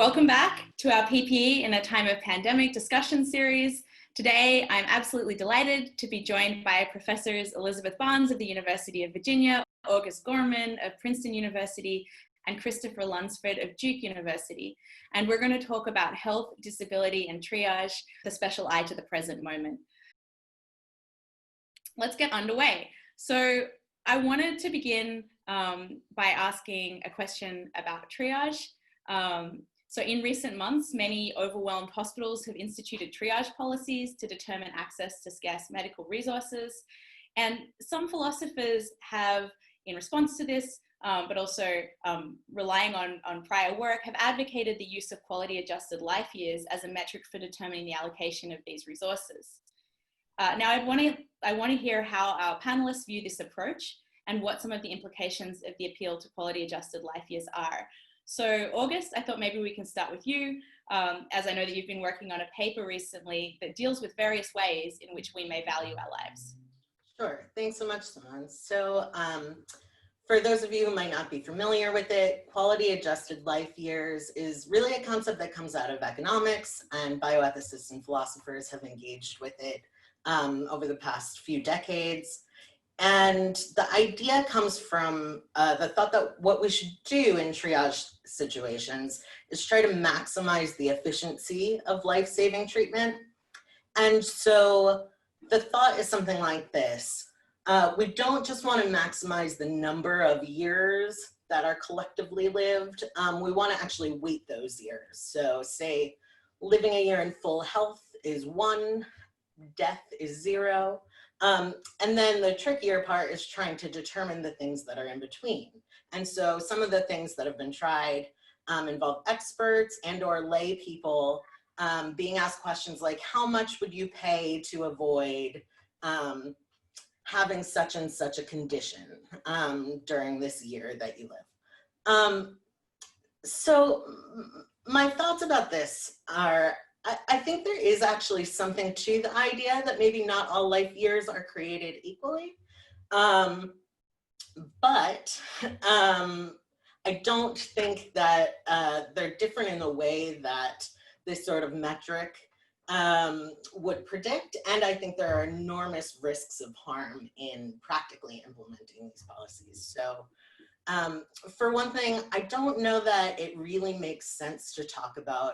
Welcome back to our PPE in a Time of Pandemic discussion series. Today, I'm absolutely delighted to be joined by Professors Elizabeth Barnes of the University of Virginia, August Gorman of Princeton University, and Christopher Lunsford of Duke University. And we're going to talk about health, disability, and triage, with a special eye to the present moment. Let's get underway. So I wanted to begin by asking a question about triage. So in recent months, many overwhelmed hospitals have instituted triage policies to determine access to scarce medical resources. And some philosophers have, in response to this, but also relying on prior work, have advocated the use of quality adjusted life years as a metric for determining the allocation of these resources. Now I want to hear how our panelists view this approach and what some of the implications of the appeal to quality adjusted life years are. So August, I thought maybe we can start with you, as I know that you've been working on a paper recently that deals with various ways in which we may value our lives. Sure, thanks so much, Simone. So for those of you who might not be familiar with it, quality adjusted life years is really a concept that comes out of economics, and bioethicists and philosophers have engaged with it over the past few decades. And the idea comes from the thought that what we should do in triage situations is try to maximize the efficiency of life-saving treatment. And so the thought is something like this. We don't just want to maximize the number of years that are collectively lived. We want to actually weight those years. So say living a year in full health is 1, death is 0. And then the trickier part is trying to determine the things that are in between. And so some of the things that have been tried involve experts and or lay people being asked questions like, how much would you pay to avoid having such and such a condition during this year that you live? So my thoughts about this are, I think there is actually something to the idea that maybe not all life years are created equally. But I don't think that they're different in the way that this sort of metric would predict. And I think there are enormous risks of harm in practically implementing these policies. So for one thing, I don't know that it really makes sense to talk about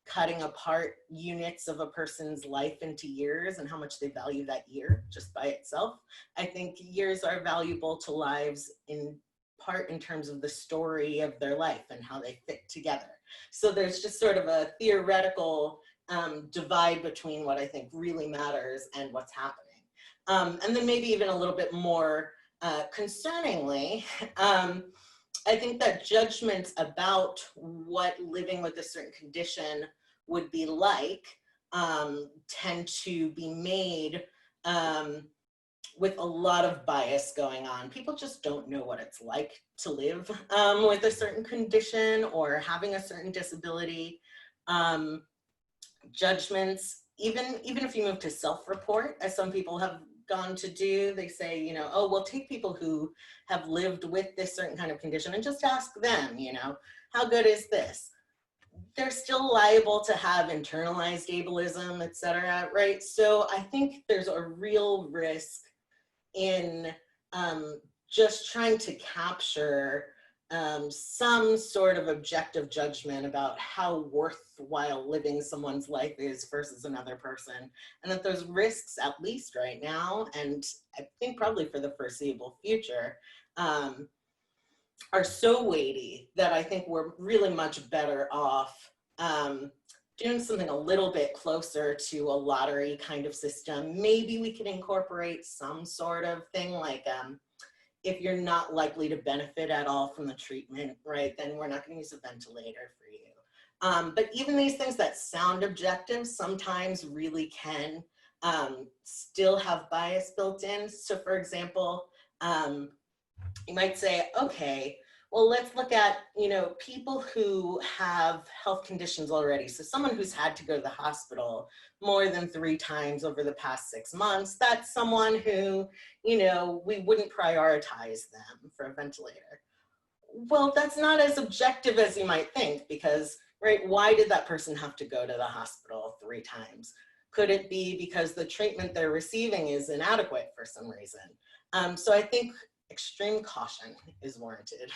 cutting apart units of a person's life into years and how much they value that year just by itself. I think years are valuable to lives in part in terms of the story of their life and how they fit together. So there's just sort of a theoretical divide between what I think really matters and what's happening. And then maybe even a little bit more concerningly, I think that judgments about what living with a certain condition would be like tend to be made with a lot of bias going on. People just don't know what it's like to live with a certain condition or having a certain disability. Judgments, even if you move to self-report, as some people have gone to do, they say, you know, oh, we'll take people who have lived with this certain kind of condition and just ask them, you know, how good is this? They're still liable to have internalized ableism, et cetera, right? So I think there's a real risk in just trying to capture some sort of objective judgment about how worthwhile living someone's life is versus another person. And that those risks, at least right now, and I think probably for the foreseeable future, are so weighty that I think we're really much better off doing something a little bit closer to a lottery kind of system. Maybe we could incorporate some sort of thing like, if you're not likely to benefit at all from the treatment, right, then we're not going to use a ventilator for you. But even these things that sound objective sometimes really can still have bias built in. So for example, you might say, okay, well, let's look at, you know, people who have health conditions already. So someone who's had to go to the hospital more than 3 times over the past 6 months, that's someone who, you know, we wouldn't prioritize them for a ventilator. Well, that's not as objective as you might think, because right? Why did that person have to go to the hospital 3 times? Could it be because the treatment they're receiving is inadequate for some reason? So I think extreme caution is warranted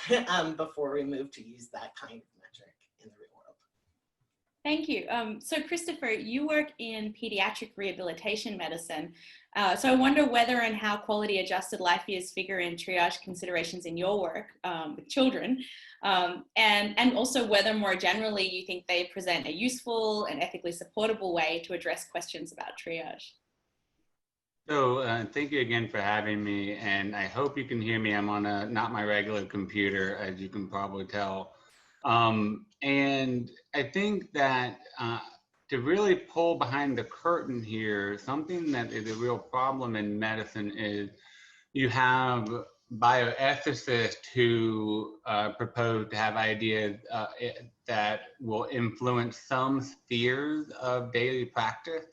before we move to use that kind of metric in the real world. Thank you. So Christopher, you work in pediatric rehabilitation medicine. So I wonder whether and how quality adjusted life years figure in triage considerations in your work with children, and also whether more generally you think they present a useful and ethically supportable way to address questions about triage. So thank you again for having me, and I hope you can hear me. I'm on not my regular computer, as you can probably tell. And I think that to really pull behind the curtain here, something that is a real problem in medicine is you have bioethicists who propose to have ideas that will influence some spheres of daily practice.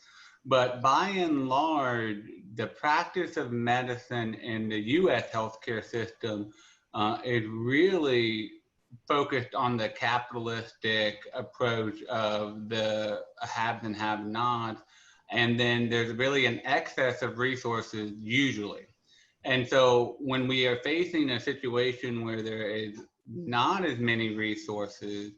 But by and large, the practice of medicine in the US healthcare system is really focused on the capitalistic approach of the haves and have-nots. And then there's really an excess of resources usually. And so when we are facing a situation where there is not as many resources,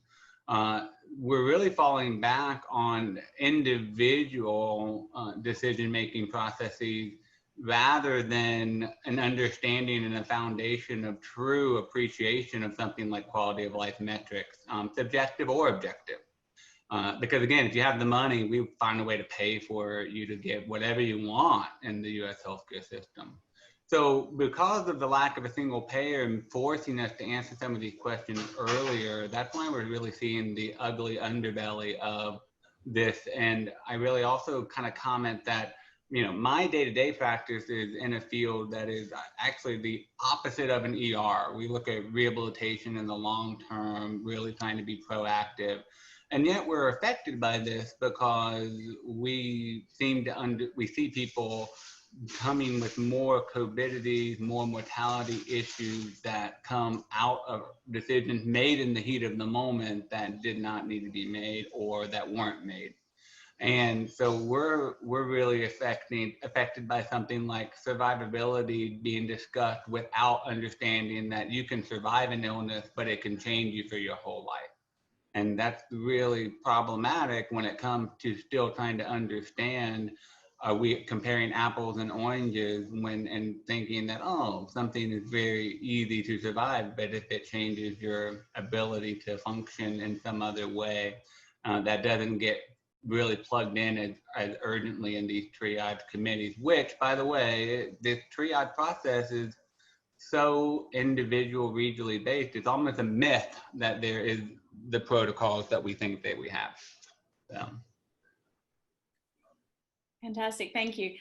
we're really falling back on individual decision-making processes rather than an understanding and a foundation of true appreciation of something like quality of life metrics, subjective or objective. Because again, if you have the money, we find a way to pay for you to get whatever you want in the US healthcare system. So because of the lack of a single payer and forcing us to answer some of these questions earlier, that's why we're really seeing the ugly underbelly of this. And I really also kind of comment that, you know, my day-to-day practice is in a field that is actually the opposite of an ER. We look at rehabilitation in the long term, really trying to be proactive. And yet we're affected by this because we seem to we see people coming with more comorbidities, more mortality issues that come out of decisions made in the heat of the moment that did not need to be made or that weren't made. And so we're really affected by something like survivability being discussed without understanding that you can survive an illness, but it can change you for your whole life. And that's really problematic when it comes to still trying to understand, are we comparing apples and oranges and thinking that, oh, something is very easy to survive, but if it changes your ability to function in some other way, that doesn't get really plugged in as urgently in these triage committees, which, by the way, this triage process is so individual, regionally based. It's almost a myth that there is the protocols that we think that we have. So. Fantastic, thank you.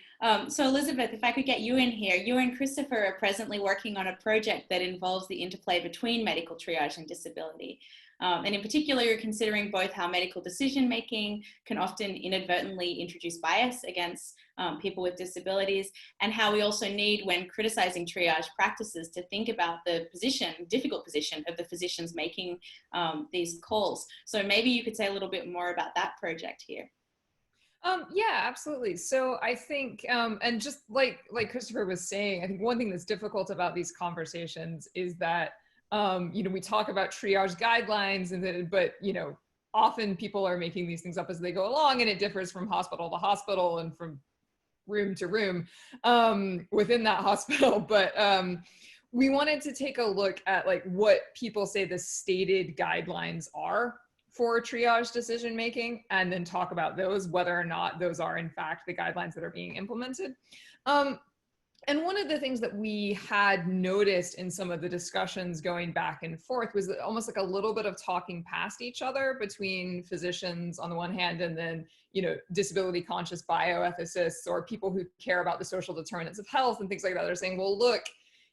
So Elizabeth, if I could get you in here, you and Christopher are presently working on a project that involves the interplay between medical triage and disability. And in particular, you're considering both how medical decision-making can often inadvertently introduce bias against people with disabilities, and how we also need, when criticizing triage practices, to think about the difficult position of the physicians making these calls. So maybe you could say a little bit more about that project here. Yeah, absolutely. So I think, and just like Christopher was saying, I think one thing that's difficult about these conversations is that, you know, we talk about triage guidelines, but, you know, often people are making these things up as they go along, and it differs from hospital to hospital and from room to room within that hospital. But we wanted to take a look at like what people say the stated guidelines are for triage decision making, and then talk about those, whether or not those are in fact the guidelines that are being implemented. And one of the things that we had noticed in some of the discussions going back and forth was that almost like a little bit of talking past each other between physicians on the one hand, and then, you know, disability conscious bioethicists or people who care about the social determinants of health and things like that. They're saying, well, look,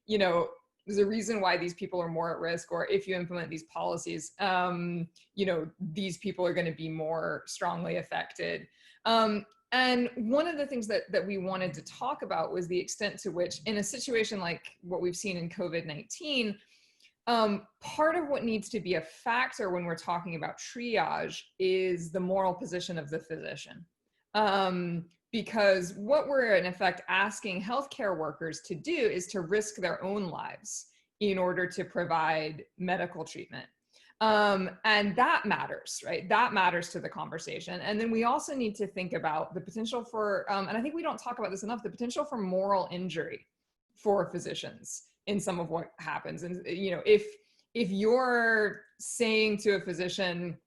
you know, there's a reason why these people are more at risk, or if you implement these policies, you know, these people are going to be more strongly affected. And one of the things that we wanted to talk about was the extent to which, in a situation like what we've seen in COVID-19, part of what needs to be a factor when we're talking about triage is the moral position of the physician. Because what we're in effect asking healthcare workers to do is to risk their own lives in order to provide medical treatment. And that matters, right? That matters to the conversation. And then we also need to think about the potential for, and I think we don't talk about this enough, the potential for moral injury for physicians in some of what happens. And, you know, if you're saying to a physician,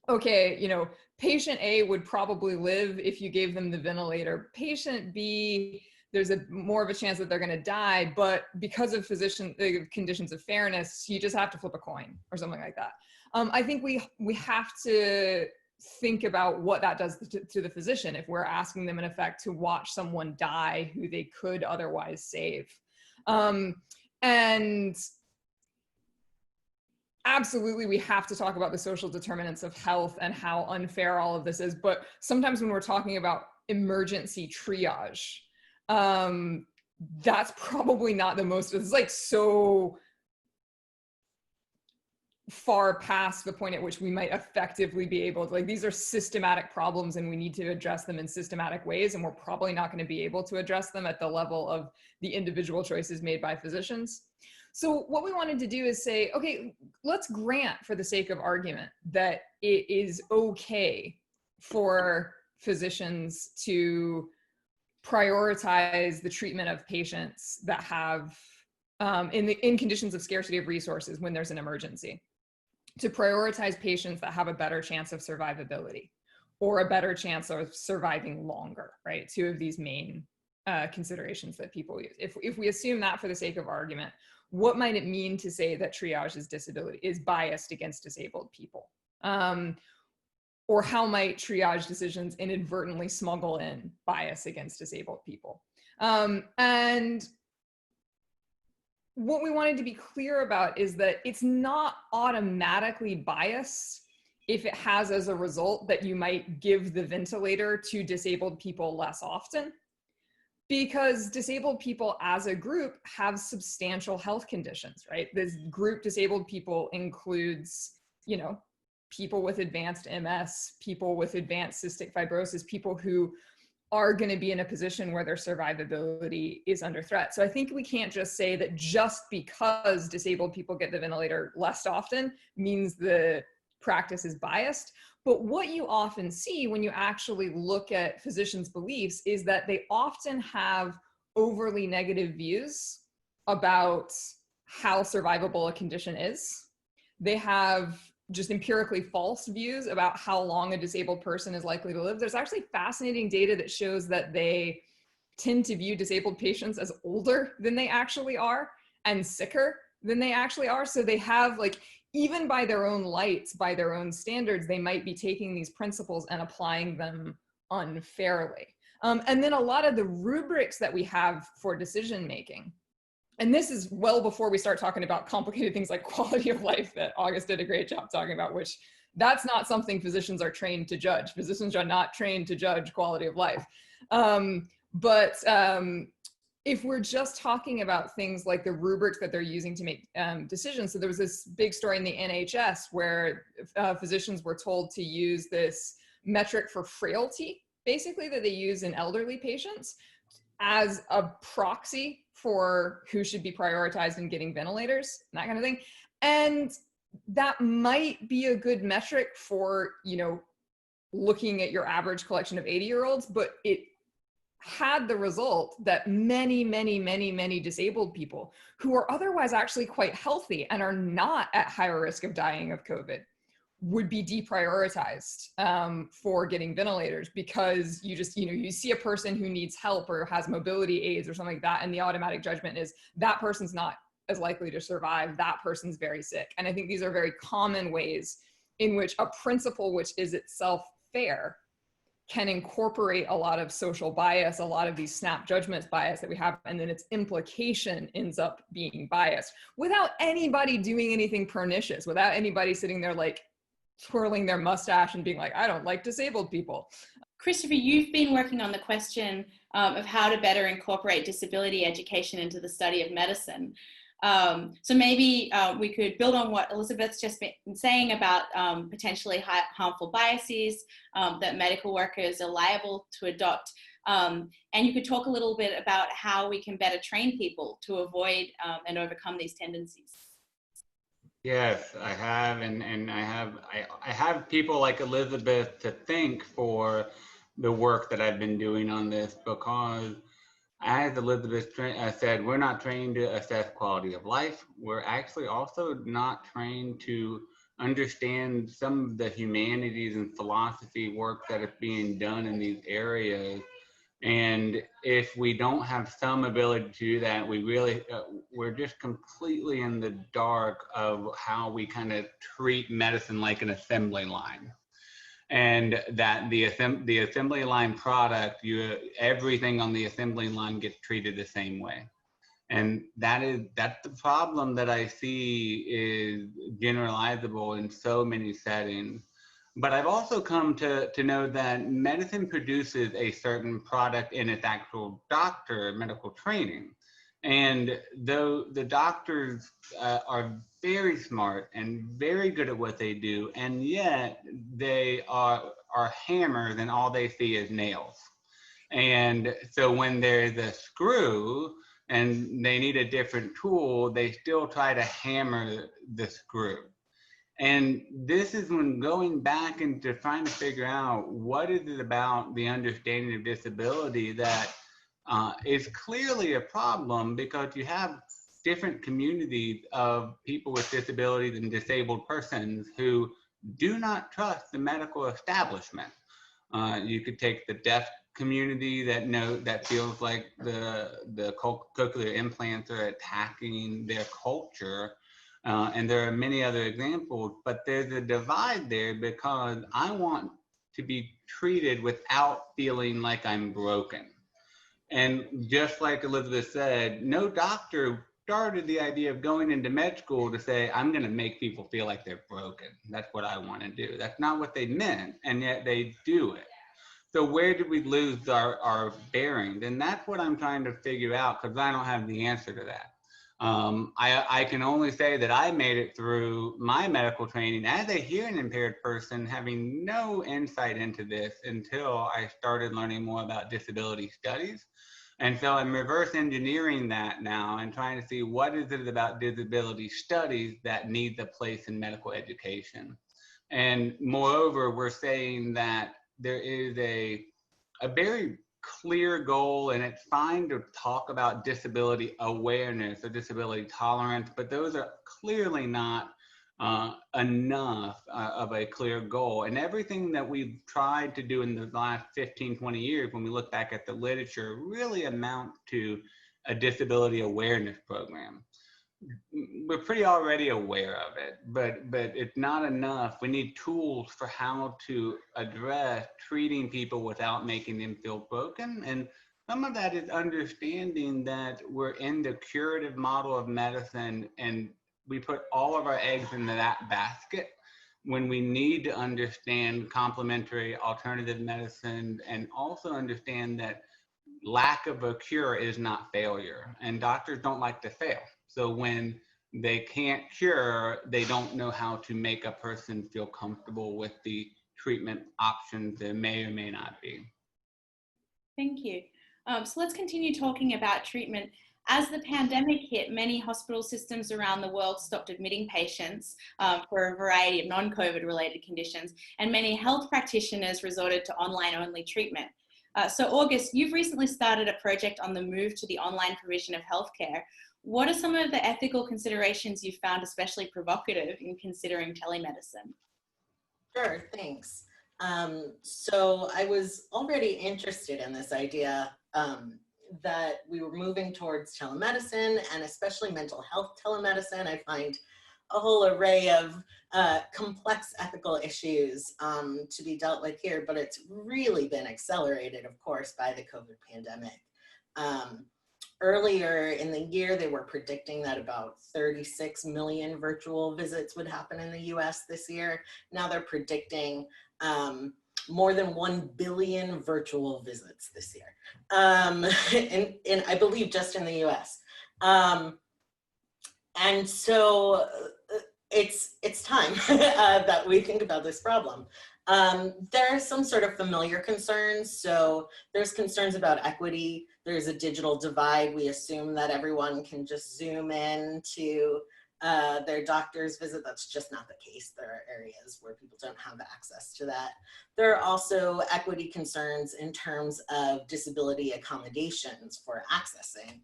okay, you know, patient A would probably live if you gave them the ventilator. Patient B, there's more of a chance that they're going to die, but because of conditions of fairness, you just have to flip a coin or something like that. I think we have to think about what that does to the physician if we're asking them in effect to watch someone die who they could otherwise save. And absolutely, we have to talk about the social determinants of health and how unfair all of this is. But sometimes when we're talking about emergency triage, that's probably not the most, it's like so far past the point at which we might effectively be able to, like, these are systematic problems and we need to address them in systematic ways, and we're probably not going to be able to address them at the level of the individual choices made by physicians. So what we wanted to do is say, okay, let's grant for the sake of argument that it is okay for physicians to prioritize the treatment of patients that have, in conditions of scarcity of resources when there's an emergency, to prioritize patients that have a better chance of survivability or a better chance of surviving longer, right? Two of these main considerations that people use. If we assume that for the sake of argument, what might it mean to say that triage is biased against disabled people? Or how might triage decisions inadvertently smuggle in bias against disabled people? And what we wanted to be clear about is that it's not automatically biased if it has as a result that you might give the ventilator to disabled people less often, because disabled people as a group have substantial health conditions, right? This group disabled people includes, you know, people with advanced MS, people with advanced cystic fibrosis, people who are going to be in a position where their survivability is under threat. So I think we can't just say that just because disabled people get the ventilator less often means the practice is biased. But what you often see when you actually look at physicians' beliefs is that they often have overly negative views about how survivable a condition is. They have just empirically false views about how long a disabled person is likely to live. There's actually fascinating data that shows that they tend to view disabled patients as older than they actually are and sicker than they actually are. So they have, like, even by their own lights, by their own standards, they might be taking these principles and applying them unfairly. And then a lot of the rubrics that we have for decision making, and this is well before we start talking about complicated things like quality of life that August did a great job talking about, which that's not something physicians are trained to judge. Physicians are not trained to judge quality of life. If we're just talking about things like the rubrics that they're using to make decisions, so there was this big story in the NHS where physicians were told to use this metric for frailty, basically, that they use in elderly patients as a proxy for who should be prioritized in getting ventilators, that kind of thing. And that might be a good metric for, you know, looking at your average collection of 80-year-olds, but it had the result that many, many, many, many disabled people who are otherwise actually quite healthy and are not at higher risk of dying of COVID would be deprioritized for getting ventilators, because you just, you know, you see a person who needs help or has mobility aids or something like that, and the automatic judgment is that person's not as likely to survive, that person's very sick. And I think these are very common ways in which a principle which is itself fair can incorporate a lot of social bias, a lot of these snap judgments bias that we have, and then its implication ends up being biased without anybody doing anything pernicious, without anybody sitting there like twirling their mustache and being like, I don't like disabled people. Christopher, you've been working on the question of how to better incorporate disability education into the study of medicine. So maybe we could build on what Elizabeth's just been saying about potentially harmful biases that medical workers are liable to adopt. And you could talk a little bit about how we can better train people to avoid and overcome these tendencies. Yes, I have, and I have people like Elizabeth to thank for the work that I've been doing on this, because as Elizabeth said, we're not trained to assess quality of life. We're actually also not trained to understand some of the humanities and philosophy work that is being done in these areas. And if we don't have some ability to do that, we really, we're just completely in the dark of how we kind of treat medicine like an assembly line. And that the assembly line product, everything on the assembly line gets treated the same way. And that's the problem that I see is generalizable in so many settings. But I've also come to know that medicine produces a certain product in its actual medical training. And though the doctors are very smart and very good at what they do, and yet they are hammers and all they see is nails. And so when there's a screw and they need a different tool, they still try to hammer the screw. And this is when going back into trying to figure out what is it about the understanding of disability that is clearly a problem, because you have different communities of people with disabilities and disabled persons who do not trust the medical establishment. You could take the deaf community that feels like the cochlear implants are attacking their culture. And there are many other examples, but there's a divide there because I want to be treated without feeling like I'm broken. And just like Elizabeth said, no doctor started the idea of going into med school to say, I'm going to make people feel like they're broken. That's what I want to do. That's not what they meant, and yet they do it. So where did we lose our bearings? And that's what I'm trying to figure out, because I don't have the answer to that. I can only say that I made it through my medical training as a hearing impaired person, having no insight into this until I started learning more about disability studies. And so I'm reverse engineering that now and trying to see what is it about disability studies that needs a place in medical education. And moreover, we're saying that there is a very clear goal, and it's fine to talk about disability awareness or disability tolerance, but those are clearly not enough of a clear goal. And everything that we've tried to do in the last 15, 20 years, when we look back at the literature, really amount to a disability awareness program. We're pretty already aware of it, but it's not enough. We need tools for how to address treating people without making them feel broken. And some of that is understanding that we're in the curative model of medicine and we put all of our eggs into that basket when we need to understand complementary alternative medicine and also understand that lack of a cure is not failure, and doctors don't like to fail. So when they can't cure, they don't know how to make a person feel comfortable with the treatment options there may or may not be. Thank you. So let's continue talking about treatment. As the pandemic hit, many hospital systems around the world stopped admitting patients for a variety of non-COVID related conditions, and many health practitioners resorted to online-only treatment. So August, you've recently started a project on the move to the online provision of healthcare. What are some of the ethical considerations you found especially provocative in considering telemedicine? Sure, thanks. So I was already interested in this idea that we were moving towards telemedicine, and especially mental health telemedicine. I find a whole array of complex ethical issues to be dealt with here, but it's really been accelerated, of course, by the COVID pandemic. Earlier in the year, they were predicting that about 36 million virtual visits would happen in the US this year. Now they're predicting more than 1 billion virtual visits this year. And I believe just in the US. And so it's time that we think about this problem. There are some sort of familiar concerns. So there's concerns about equity. There's a digital divide. We assume that everyone can just zoom in to their doctor's visit. That's just not the case. There are areas where people don't have access to that. There are also equity concerns in terms of disability accommodations for accessing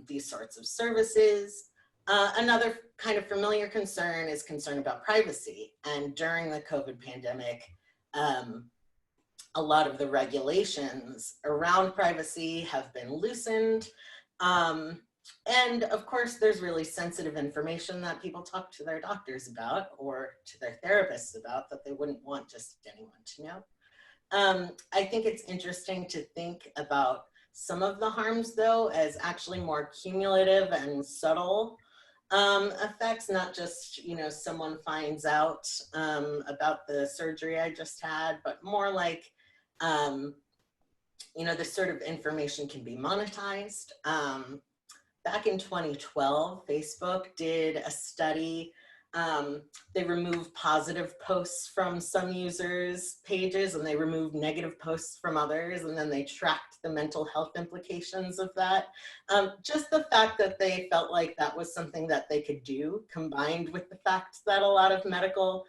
these sorts of services. Another kind of familiar concern is concern about privacy. And during the COVID pandemic, a lot of the regulations around privacy have been loosened. And of course, there's really sensitive information that people talk to their doctors about or to their therapists about that they wouldn't want just anyone to know. I think it's interesting to think about some of the harms, though, as actually more cumulative and subtle effects, not just, someone finds out about the surgery I just had, but more like, this sort of information can be monetized. Back in 2012, Facebook did a study. They removed positive posts from some users' pages and they removed negative posts from others, and then they tracked the mental health implications of that. Just the fact that they felt like that was something that they could do, combined with the fact that a lot of medical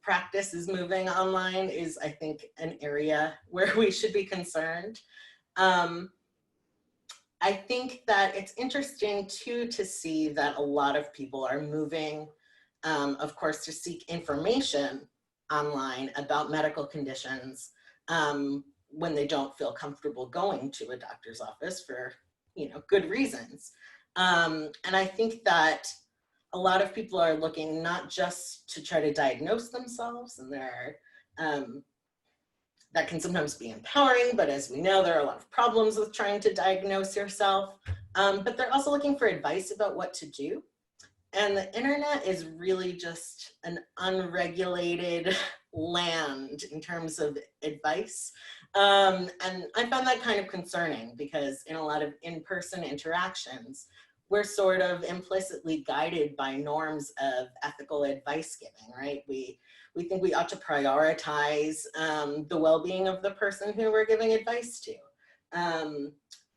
practice is moving online, is, I think, an area where we should be concerned. I think that it's interesting too to see that a lot of people are moving, of course, to seek information online about medical conditions when they don't feel comfortable going to a doctor's office for, good reasons. And I think that a lot of people are looking not just to try to diagnose themselves, and there are that can sometimes be empowering, but as we know, there are a lot of problems with trying to diagnose yourself. But they're also looking for advice about what to do. And the internet is really just an unregulated land in terms of advice. And I found that kind of concerning because in a lot of in-person interactions, we're sort of implicitly guided by norms of ethical advice giving, right? We think we ought to prioritize the well-being of the person who we're giving advice to.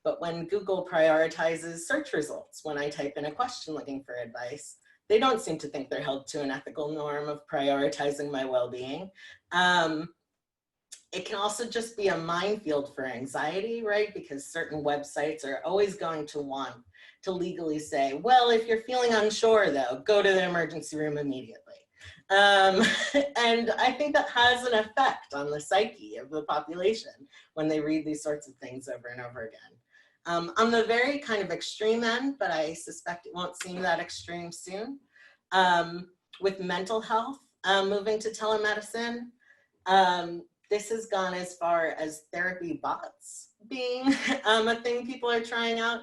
But when Google prioritizes search results, when I type in a question looking for advice, they don't seem to think they're held to an ethical norm of prioritizing my well-being. It can also just be a minefield for anxiety, right? Because certain websites are always going to want to legally say, well, if you're feeling unsure though, go to the emergency room immediately. And I think that has an effect on the psyche of the population when they read these sorts of things over and over again. On the very kind of extreme end, but I suspect it won't seem that extreme soon, with mental health moving to telemedicine, this has gone as far as therapy bots being a thing people are trying out.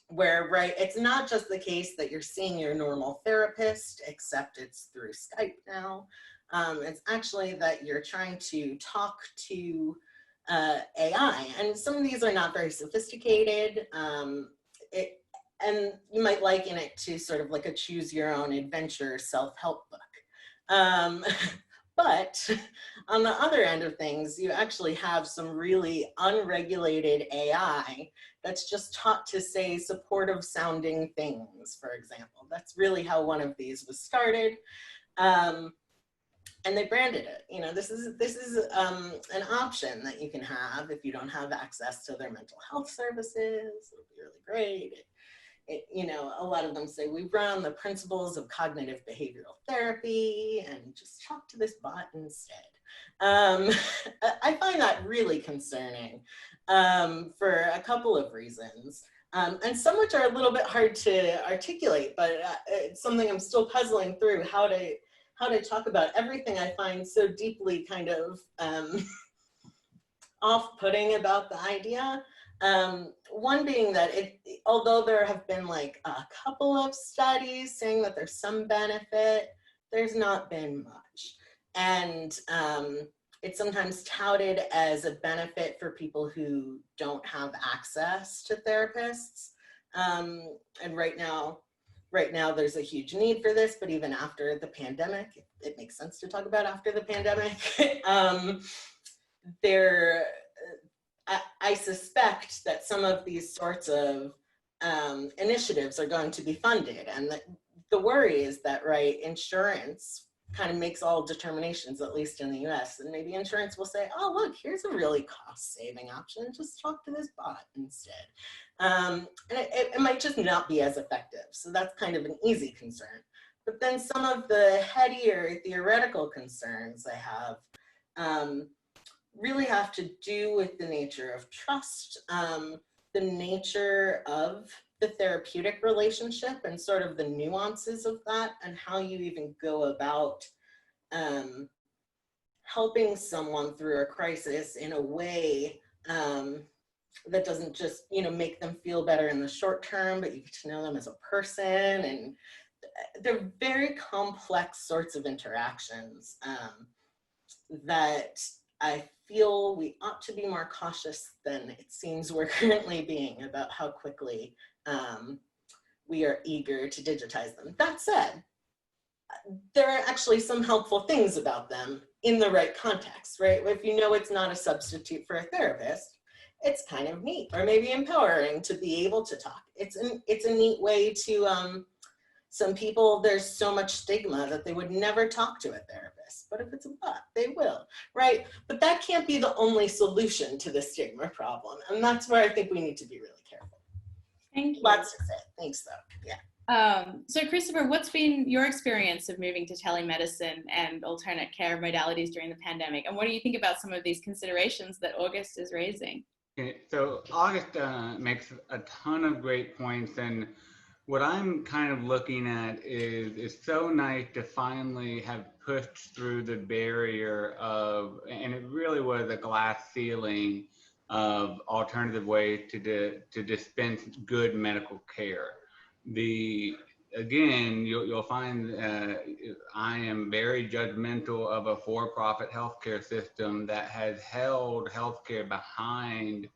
Where, right, it's not just the case that you're seeing your normal therapist, except it's through Skype now. It's actually that you're trying to talk to AI, and some of these are not very sophisticated. And you might liken it to sort of like a choose your own adventure self-help book. But on the other end of things, you actually have some really unregulated AI that's just taught to say supportive sounding things, for example. That's really how one of these was started. And they branded it. This is an option that you can have if you don't have access to their mental health services. It'll be really great. A lot of them say we run on the principles of cognitive behavioral therapy and just talk to this bot instead. I find that really concerning for a couple of reasons, and some which are a little bit hard to articulate, but it's something I'm still puzzling through how to talk about everything I find so deeply kind of off-putting about the idea. One being that although there have been like a couple of studies saying that there's some benefit, there's not been much. And it's sometimes touted as a benefit for people who don't have access to therapists. And right now there's a huge need for this, but even after the pandemic, it makes sense to talk about after the pandemic. I suspect that some of these sorts of initiatives are going to be funded, and the worry is that, right, insurance kind of makes all determinations, at least in the US, and maybe insurance will say, oh, look, here's a really cost-saving option, just talk to this bot instead. And it might just not be as effective, so that's kind of an easy concern. But then some of the headier theoretical concerns I have really have to do with the nature of trust, the nature of the therapeutic relationship and sort of the nuances of that, and how you even go about helping someone through a crisis in a way that doesn't just, make them feel better in the short term, but you get to know them as a person. And they're very complex sorts of interactions that I feel we ought to be more cautious than it seems we're currently being about how quickly we are eager to digitize them. That said, there are actually some helpful things about them in the right context, right? If you know it's not a substitute for a therapist, it's kind of neat, or maybe empowering to be able to talk. It's a neat way to, some people, there's so much stigma that they would never talk to a therapist, but if it's a bot, they will, right? But that can't be the only solution to the stigma problem. And that's where I think we need to be really careful. Thank you. Lots to say, thanks though, yeah. So Christopher, what's been your experience of moving to telemedicine and alternate care modalities during the pandemic? And what do you think about some of these considerations that August is raising? Okay, so August makes a ton of great points, and what I'm kind of looking at is it's so nice to finally have pushed through the barrier of, and it really was a glass ceiling of alternative ways to dispense good medical care. Again, you'll find I am very judgmental of a for-profit healthcare system that has held healthcare behind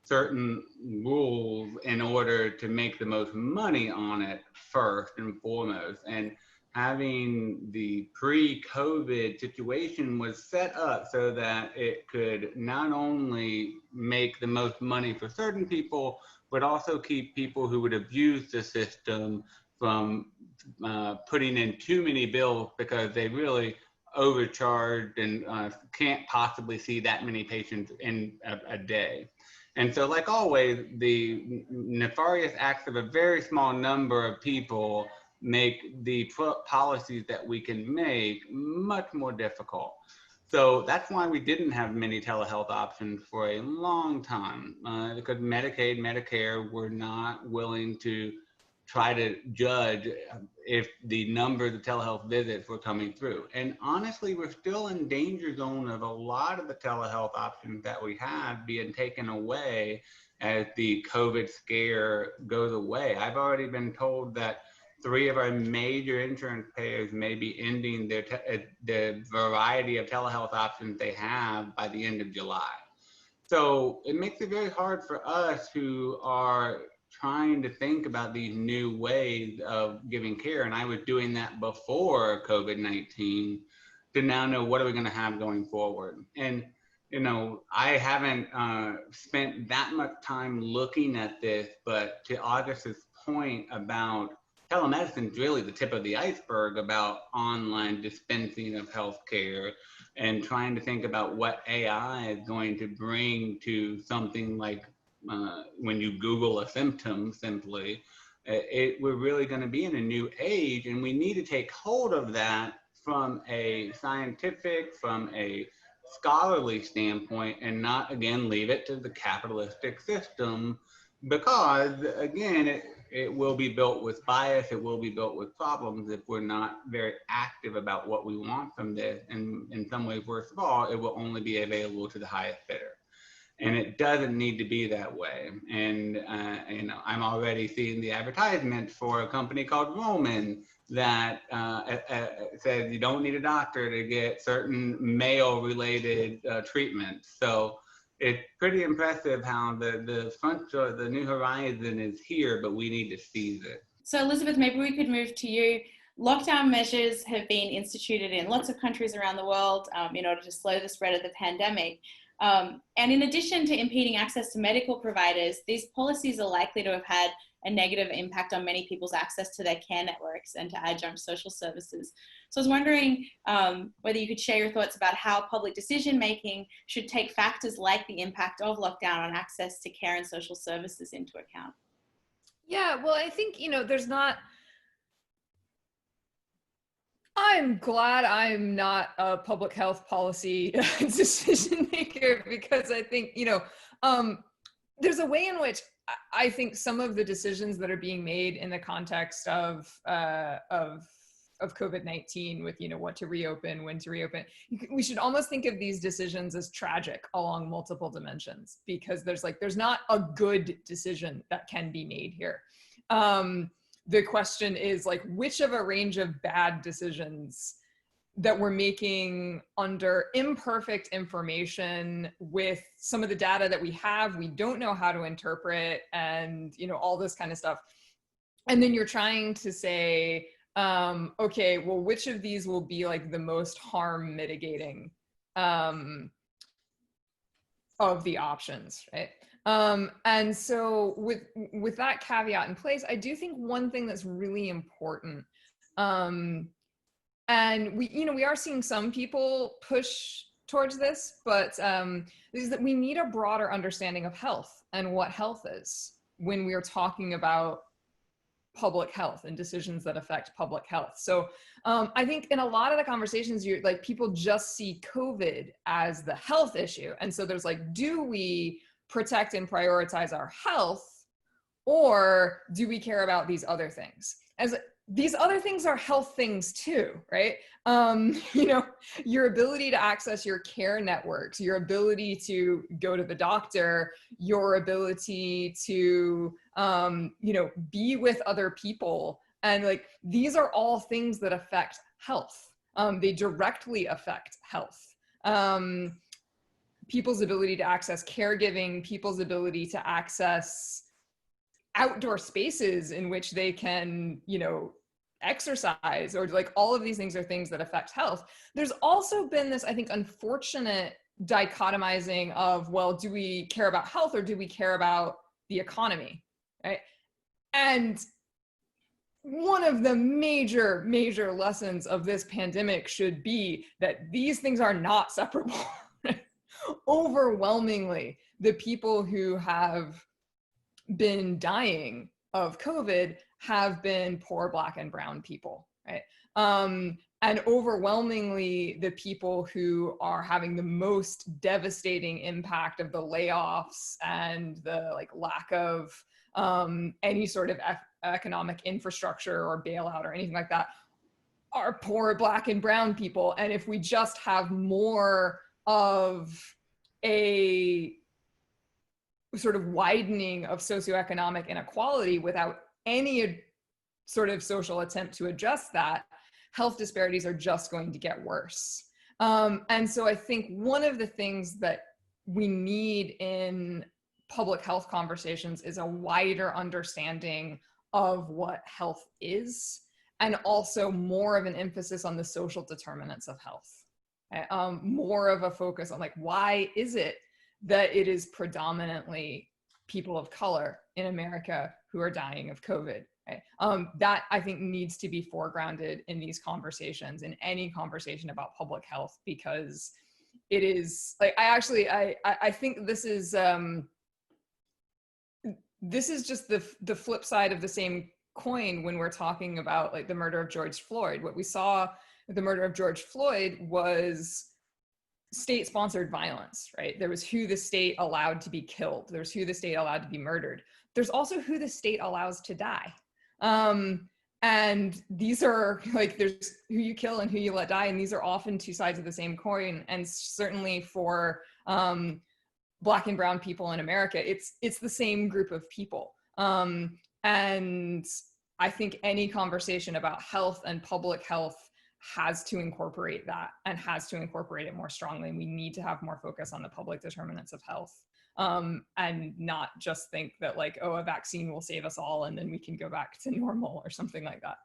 certain rules in order to make the most money on it first and foremost. And having the pre-COVID situation was set up so that it could not only make the most money for certain people, but also keep people who would abuse the system from putting in too many bills because they really overcharged and can't possibly see that many patients in a day. And so, like always, the nefarious acts of a very small number of people make the policies that we can make much more difficult. So that's why we didn't have many telehealth options for a long time, because Medicaid, Medicare were not willing to try to judge if the numbers of telehealth visits were coming through. And honestly, we're still in danger zone of a lot of the telehealth options that we have being taken away as the COVID scare goes away. I've already been told that 3 of our major insurance payers may be ending the variety of telehealth options they have by the end of July. So it makes it very hard for us who are trying to think about these new ways of giving care. And I was doing that before COVID-19 to now know what are we going to have going forward. And, I haven't spent that much time looking at this, but to August's point about telemedicine is really the tip of the iceberg about online dispensing of healthcare and trying to think about what AI is going to bring to something like when you Google a symptom simply, we're really going to be in a new age, and we need to take hold of that from a scientific, from a scholarly standpoint, and not, again, leave it to the capitalistic system, because, again, it will be built with bias, it will be built with problems if we're not very active about what we want from this. And in some ways, worst of all, it will only be available to the highest bidder. And it doesn't need to be that way. And I'm already seeing the advertisement for a company called Gorman that says you don't need a doctor to get certain male-related treatments. So it's pretty impressive how the front door, the new horizon is here, but we need to seize it. So Elizabeth, maybe we could move to you. Lockdown measures have been instituted in lots of countries around the world in order to slow the spread of the pandemic. And in addition to impeding access to medical providers, these policies are likely to have had a negative impact on many people's access to their care networks and to adjunct social services. So I was wondering whether you could share your thoughts about how public decision-making should take factors like the impact of lockdown on access to care and social services into account. Yeah, well, I think, I'm glad I'm not a public health policy decision maker, because I think, there's a way in which I think some of the decisions that are being made in the context of COVID-19 with, what to reopen, when to reopen, we should almost think of these decisions as tragic along multiple dimensions, because there's not a good decision that can be made here. The question is which of a range of bad decisions that we're making under imperfect information with some of the data that we have, we don't know how to interpret, and all this kind of stuff. And then you're trying to say, okay, well, which of these will be the most harm mitigating of the options, right? And so with that caveat in place, I do think one thing that's really important, and we are seeing some people push towards this, but is that we need a broader understanding of health and what health is when we are talking about public health and decisions that affect public health. So I think in a lot of the conversations, people just see COVID as the health issue. And so there's do we protect and prioritize our health, or do we care about these other things? As these other things are health things too, right? Your ability to access your care networks, your ability to go to the doctor, your ability to, be with other people. And these are all things that affect health. They directly affect health. People's ability to access caregiving, people's ability to access outdoor spaces in which they can, exercise, or all of these things are things that affect health. There's also been this, I think, unfortunate dichotomizing of, well, do we care about health or do we care about the economy, right? And one of the major lessons of this pandemic should be that these things are not separable. Overwhelmingly, the people who have been dying of COVID have been poor Black and brown people, right? And overwhelmingly, the people who are having the most devastating impact of the layoffs and the lack of any sort of economic infrastructure or bailout or anything like that are poor Black and brown people. And if we just have more of a sort of widening of socioeconomic inequality without any sort of social attempt to address that, health disparities are just going to get worse. And so I think one of the things that we need in public health conversations is a wider understanding of what health is, and also more of an emphasis on the social determinants of health. More of a focus on why is it that it is predominantly people of color in America who are dying of COVID, right? That I think needs to be foregrounded in these conversations, in any conversation about public health, because it is I think this is just the flip side of the same coin when we're talking about the murder of George Floyd. What we saw with the murder of George Floyd was state-sponsored violence, right? There was who the state allowed to be killed. There's who the state allowed to be murdered. There's also who the state allows to die. And these are there's who you kill and who you let die. And these are often two sides of the same coin. And certainly for Black and brown people in America, it's the same group of people. And I think any conversation about health and public health has to incorporate that and has to incorporate it more strongly. And we need to have more focus on the public determinants of health, and not just think that like, oh, a vaccine will save us all and then we can go back to normal or something like that.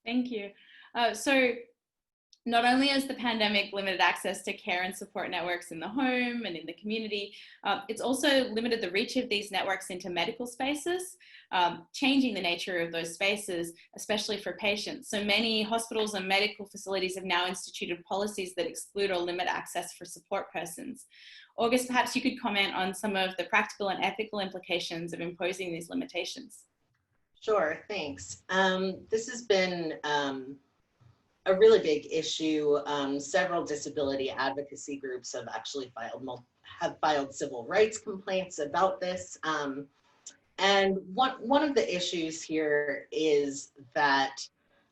Thank you. So not only has the pandemic limited access to care and support networks in the home and in the community, it's also limited the reach of these networks into medical spaces, changing the nature of those spaces, especially for patients. So many hospitals and medical facilities have now instituted policies that exclude or limit access for support persons. August, perhaps you could comment on some of the practical and ethical implications of imposing these limitations. Sure, thanks. This has been a really big issue. Several disability advocacy groups have actually filed civil rights complaints about this. And one of the issues here is that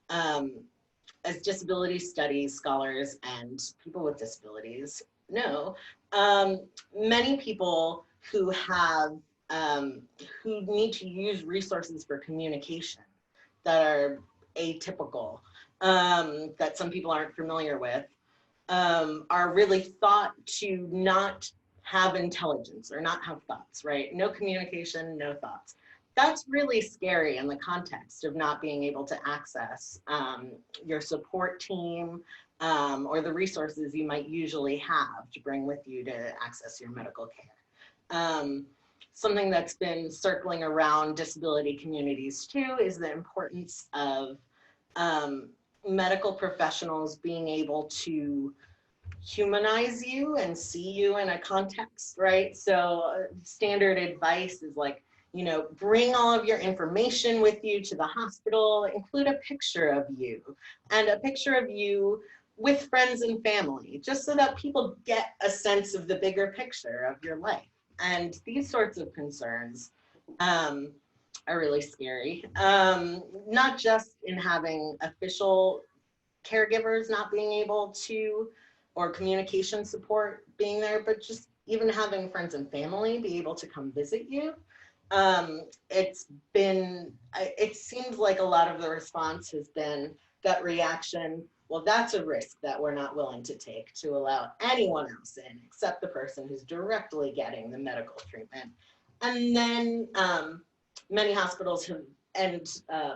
as disability studies scholars and people with disabilities know, many people who have who need to use resources for communication that are atypical, that some people aren't familiar with, are really thought to not have intelligence or not have thoughts, right? No communication, no thoughts. That's really scary in the context of not being able to access your support team or the resources you might usually have to bring with you to access your medical care. Something that's been circling around disability communities too is the importance of medical professionals being able to humanize you and see you in a context, right? So standard advice is like, you know, bring all of your information with you to the hospital, include a picture of you and a picture of you with friends and family, just so that people get a sense of the bigger picture of your life. And these sorts of concerns are really scary, not just in having official caregivers not being able to, or communication support being there, but just even having friends and family be able to come visit you. It seems like a lot of the response has been gut reaction. Well, that's a risk that we're not willing to take to allow anyone else in except the person who's directly getting the medical treatment. And then many hospitals have and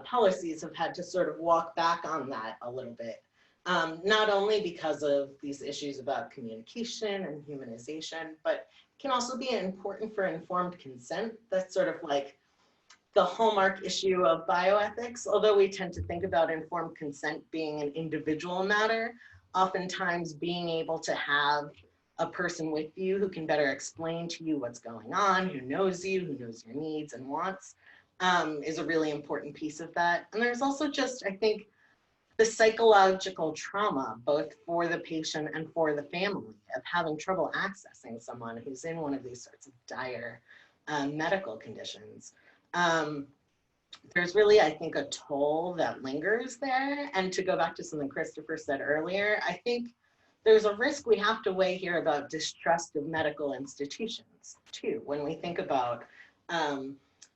policies have had to sort of walk back on that a little bit. Not only because of these issues about communication and humanization, but can also be important for informed consent. That's sort of like the hallmark issue of bioethics. Although we tend to think about informed consent being an individual matter, oftentimes being able to have a person with you who can better explain to you what's going on, who knows you, who knows your needs and wants, is a really important piece of that. And there's also just, I think, the psychological trauma, both for the patient and for the family, of having trouble accessing someone who's in one of these sorts of dire medical conditions. There's really, I think, a toll that lingers there. And to go back to something Christopher said earlier, I think there's a risk we have to weigh here about distrust of medical institutions too, when we think about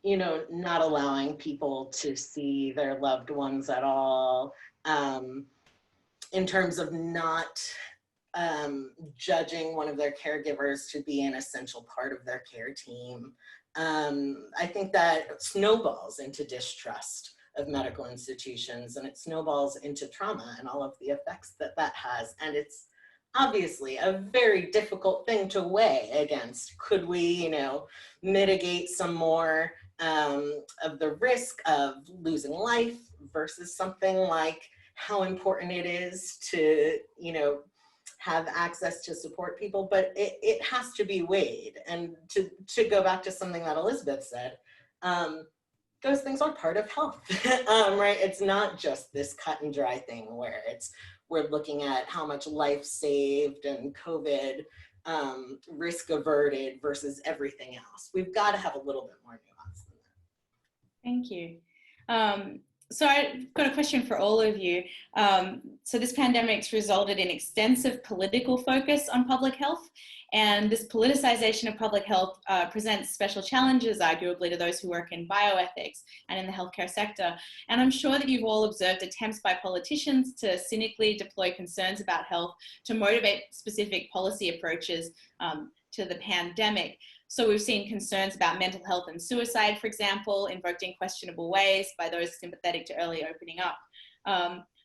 you know, not allowing people to see their loved ones at all, in terms of not judging one of their caregivers to be an essential part of their care team. I think that snowballs into distrust of medical institutions, and it snowballs into trauma and all of the effects that that has. And it's obviously a very difficult thing to weigh against. Could we, you know, mitigate some more of the risk of losing life versus something like how important it is to, you know, have access to support people, but it has to be weighed. And to go back to something that Elizabeth said, those things are part of health, right? It's not just this cut and dry thing where we're looking at how much life saved and COVID risk averted versus everything else. We've got to have a little bit more nuance than that. Thank you. So I've got a question for all of you. So this pandemic's resulted in extensive political focus on public health, and this politicization of public health presents special challenges, arguably, to those who work in bioethics and in the healthcare sector. And I'm sure that you've all observed attempts by politicians to cynically deploy concerns about health to motivate specific policy approaches to the pandemic. So we've seen concerns about mental health and suicide, for example, invoked in questionable ways by those sympathetic to early opening up.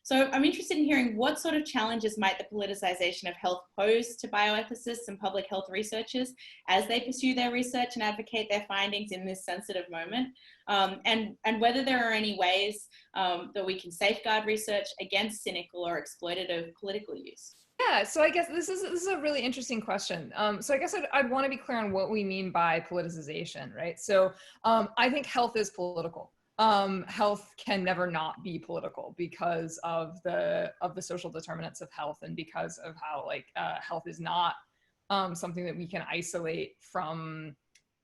So I'm interested in hearing what sort of challenges might the politicization of health pose to bioethicists and public health researchers as they pursue their research and advocate their findings in this sensitive moment, and whether there are any ways that we can safeguard research against cynical or exploitative political use. Yeah, so I guess this is a really interesting question. So I guess I'd want to be clear on what we mean by politicization, right? So I think health is political. Health can never not be political because of the social determinants of health, and because of how health is not something that we can isolate from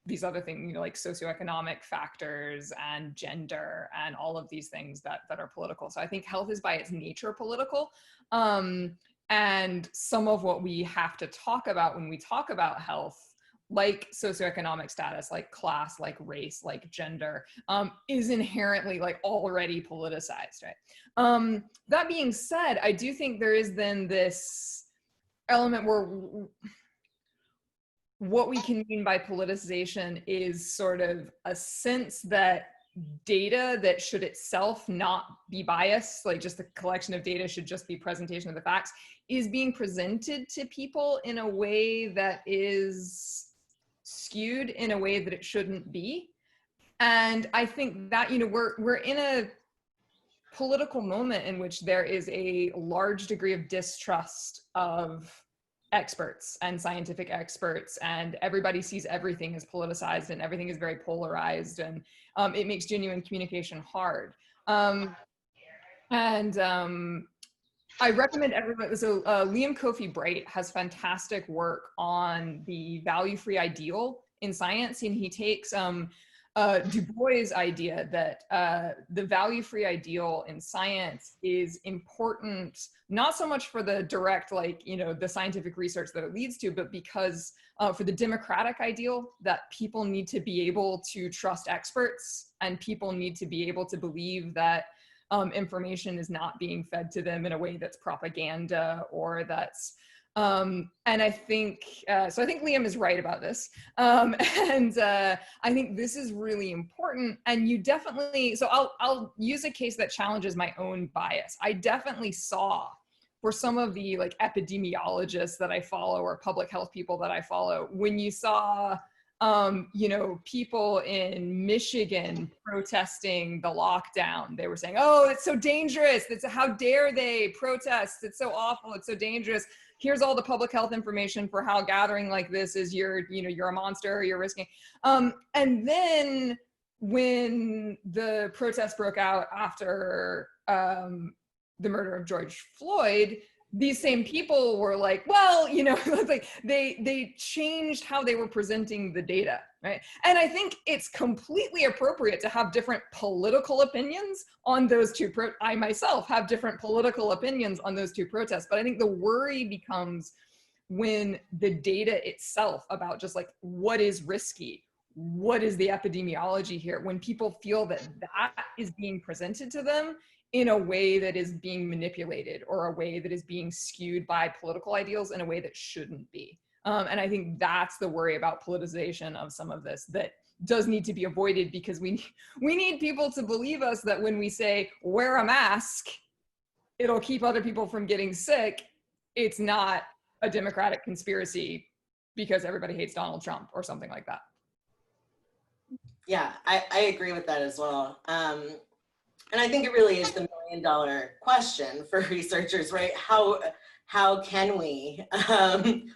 these other things, you know, like socioeconomic factors and gender and all of these things that are political. So I think health is by its nature political. And some of what we have to talk about when we talk about health, like socioeconomic status, like class, like race, like gender, is inherently like already politicized, right? That being said, I do think there is then this element where what we can mean by politicization is sort of a sense that data that should itself not be biased, like just the collection of data should just be presentation of the facts, is being presented to people in a way that is skewed in a way that it shouldn't be. And I think that, you know, we're in a political moment in which there is a large degree of distrust of experts and scientific experts, and everybody sees everything as politicized and everything is very polarized, and it makes genuine communication hard. I recommend everyone, so Liam Kofi-Bright has fantastic work on the value-free ideal in science, and he takes Du Bois' idea that the value-free ideal in science is important, not so much for the direct, like, you know, the scientific research that it leads to, but because for the democratic ideal that people need to be able to trust experts, and people need to be able to believe that information is not being fed to them in a way that's propaganda or that's and I think so I think Liam is right about this, and I think this is really important. And you definitely, so I'll use a case that challenges my own bias. I definitely saw, for some of the like epidemiologists that I follow or public health people that I follow, when you saw you know, people in Michigan protesting the lockdown, they were saying, oh, it's so dangerous. How dare they protest? It's so awful. It's so dangerous. Here's all the public health information for how gathering like this is you're a monster, you're risking. And then when the protests broke out after the murder of George Floyd, these same people were like, well, you know, like they changed how they were presenting the data, right? And I think it's completely appropriate to have different political opinions on those two. I myself have different political opinions on those two protests, but I think the worry becomes when the data itself about just like what is risky, what is the epidemiology here, when people feel that that is being presented to them in a way that is being manipulated, or a way that is being skewed by political ideals in a way that shouldn't be. And I think that's the worry about politicization of some of this that does need to be avoided, because we need people to believe us that when we say wear a mask, it'll keep other people from getting sick. It's not a democratic conspiracy because everybody hates Donald Trump or something like that. Yeah, I agree with that as well. And I think it really is the million-dollar question for researchers, right? How can we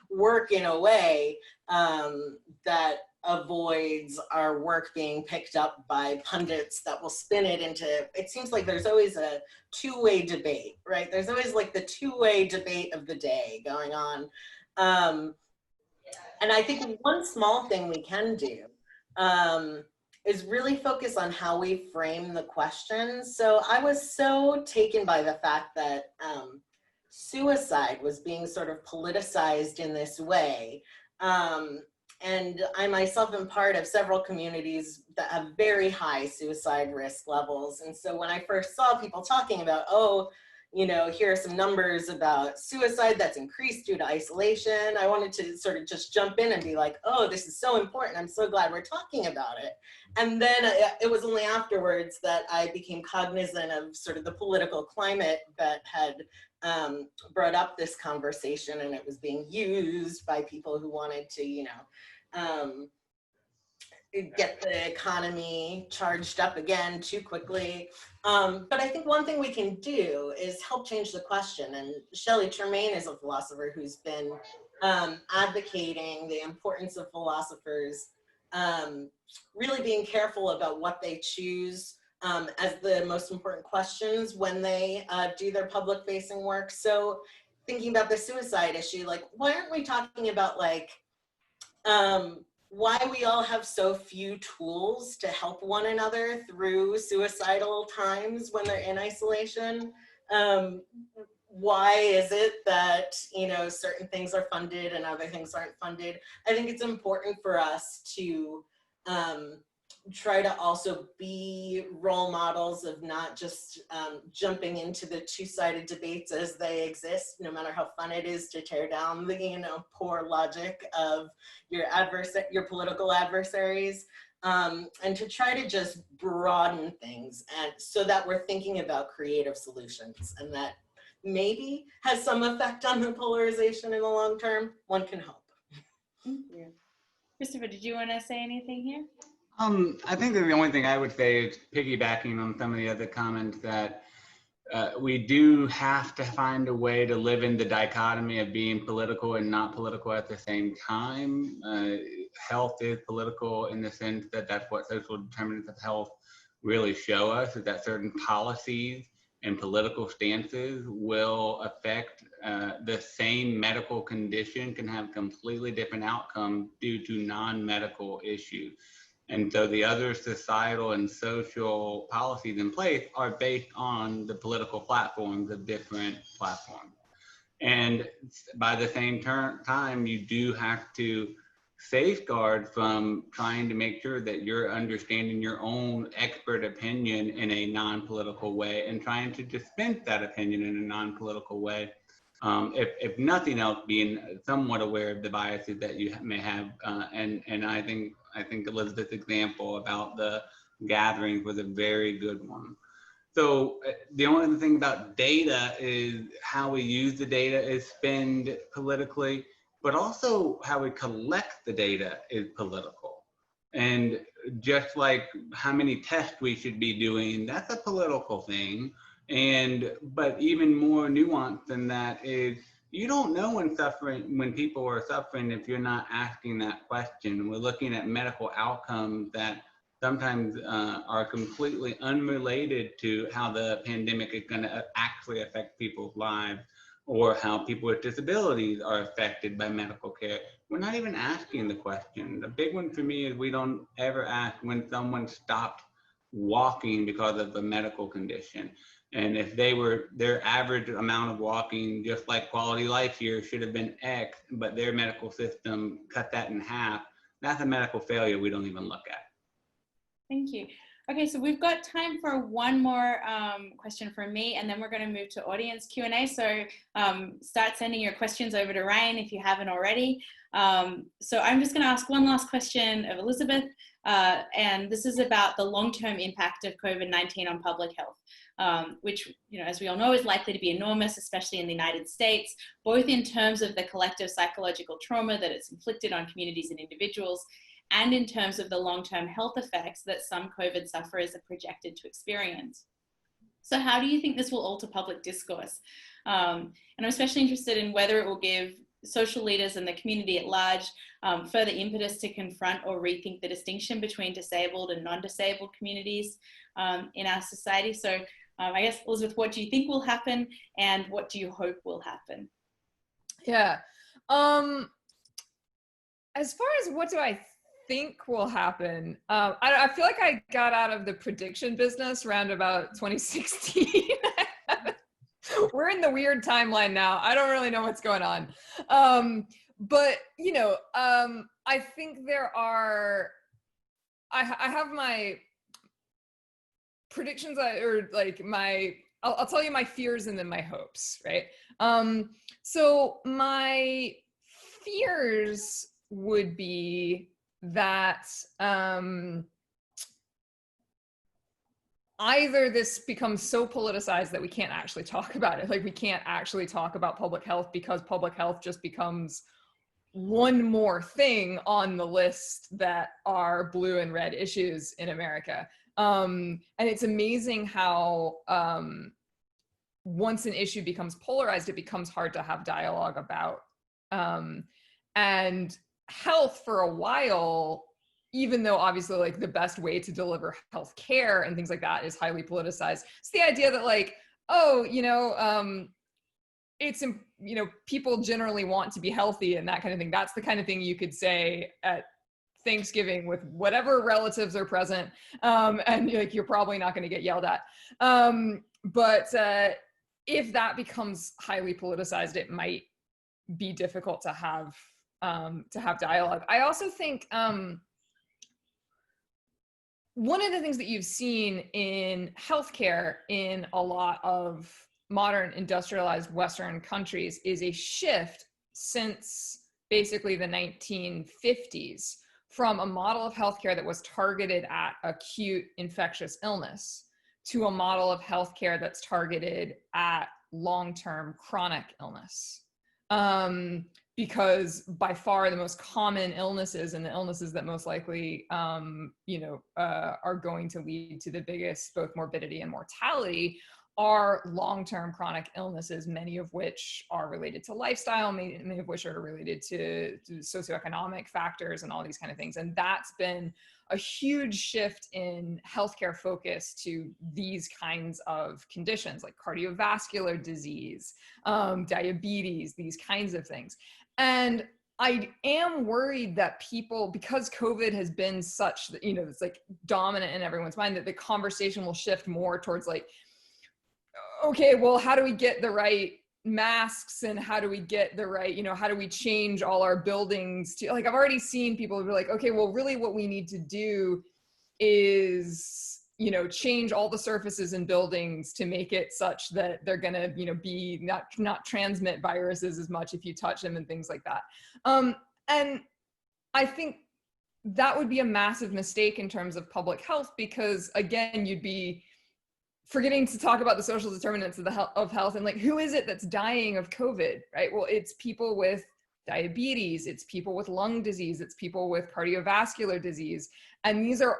work in a way that avoids our work being picked up by pundits that will spin it into, it seems like there's always a two-way debate, right? There's always like the two-way debate of the day going on. And I think one small thing we can do is really focus on how we frame the questions. So I was so taken by the fact that suicide was being sort of politicized in this way. And I myself am part of several communities that have very high suicide risk levels. And so when I first saw people talking about, oh, you know, here are some numbers about suicide that's increased due to isolation, I wanted to sort of just jump in and be like, oh, this is so important. I'm so glad we're talking about it. And then it was only afterwards that I became cognizant of sort of the political climate that had brought up this conversation, and it was being used by people who wanted to, you know, get the economy charged up again too quickly. But I think one thing we can do is help change the question. And Shelley Tremaine is a philosopher who's been advocating the importance of philosophers really being careful about what they choose as the most important questions when they do their public facing work. So thinking about the suicide issue, like, why aren't we talking about like, why we all have so few tools to help one another through suicidal times when they're in isolation? Why is it that, you know, certain things are funded and other things aren't funded? I think it's important for us to try to also be role models of not just jumping into the two-sided debates as they exist, no matter how fun it is to tear down the, you know, poor logic of your political adversaries, and to try to just broaden things, and so that we're thinking about creative solutions, and that maybe has some effect on the polarization in the long term. One can hope. Yeah. Christopher, did you want to say anything here? I think that the only thing I would say is piggybacking on some of the other comments that we do have to find a way to live in the dichotomy of being political and not political at the same time. Health is political in the sense that that's what social determinants of health really show us, is that certain policies and political stances will affect the same medical condition, can have completely different outcomes due to non-medical issues. And so the other societal and social policies in place are based on the political platforms of different platforms. And by the same time, you do have to safeguard from trying to make sure that you're understanding your own expert opinion in a non-political way and trying to dispense that opinion in a non-political way. If nothing else, being somewhat aware of the biases that you may have. And I think Elizabeth's example about the gatherings was a very good one. So the only thing about data is how we use the data is spend politically, but also how we collect the data is political. And just like how many tests we should be doing, that's a political thing. But even more nuanced than that is, you don't know when people are suffering if you're not asking that question. We're looking at medical outcomes that sometimes are completely unrelated to how the pandemic is going to actually affect people's lives, or how people with disabilities are affected by medical care. We're not even asking the question. The big one for me is we don't ever ask when someone stopped walking because of a medical condition. And if their average amount of walking, just like quality life years, should have been X, but their medical system cut that in half, that's a medical failure we don't even look at. Thank you. Okay, so we've got time for one more question from me, and then we're going to move to audience Q&A. So start sending your questions over to Ryan if you haven't already. So I'm just going to ask one last question of Elizabeth, and this is about the long-term impact of COVID-19 on public health, which, you know, as we all know, is likely to be enormous, especially in the United States, both in terms of the collective psychological trauma that it's inflicted on communities and individuals, and in terms of the long-term health effects that some COVID sufferers are projected to experience. So how do you think this will alter public discourse? And I'm especially interested in whether it will give social leaders and the community at large further impetus to confront or rethink the distinction between disabled and non-disabled communities in our society. So I guess, Elizabeth, what do you think will happen, and what do you hope will happen? Yeah. As far as what do I think will happen, I feel like I got out of the prediction business around about 2016. We're in the weird timeline now. I don't really know what's going on. But, you know, I think there are, I have my predictions, or like I'll tell you my fears and then my hopes, right? So my fears would be that either this becomes so politicized that we can't actually talk about it. Like we can't actually talk about public health because public health just becomes one more thing on the list that are blue and red issues in America. And it's amazing how once an issue becomes polarized, it becomes hard to have dialogue about. And health for a while, even though obviously like the best way to deliver health care and things like that is highly politicized. It's the idea that like, oh, you know, it's, you know, people generally want to be healthy and that kind of thing. That's the kind of thing you could say at Thanksgiving with whatever relatives are present. And like, you're probably not going to get yelled at. But if that becomes highly politicized, it might be difficult to have dialogue. I also think, one of the things that you've seen in healthcare in a lot of modern industrialized Western countries is a shift since basically the 1950s from a model of healthcare that was targeted at acute infectious illness to a model of healthcare that's targeted at long-term chronic illness. Because by far the most common illnesses and the illnesses that most likely, you know, are going to lead to the biggest both morbidity and mortality are long-term chronic illnesses, many of which are related to lifestyle, many of which are related to socioeconomic factors and all these kind of things. And that's been a huge shift in healthcare focus to these kinds of conditions like cardiovascular disease, diabetes, these kinds of things. And I am worried that people, because COVID has been such that, you know, it's like dominant in everyone's mind, that the conversation will shift more towards like, okay, well, how do we get the right masks and how do we get the right, you know, how do we change all our buildings to, like, I've already seen people be like, okay, well, really what we need to do is, you know, change all the surfaces in buildings to make it such that they're going to, you know, be not transmit viruses as much if you touch them and things like that. And I think that would be a massive mistake in terms of public health, because again, you'd be forgetting to talk about the social determinants of health and like, who is it that's dying of COVID, right? Well, it's people with diabetes, it's people with lung disease, it's people with cardiovascular disease. And these are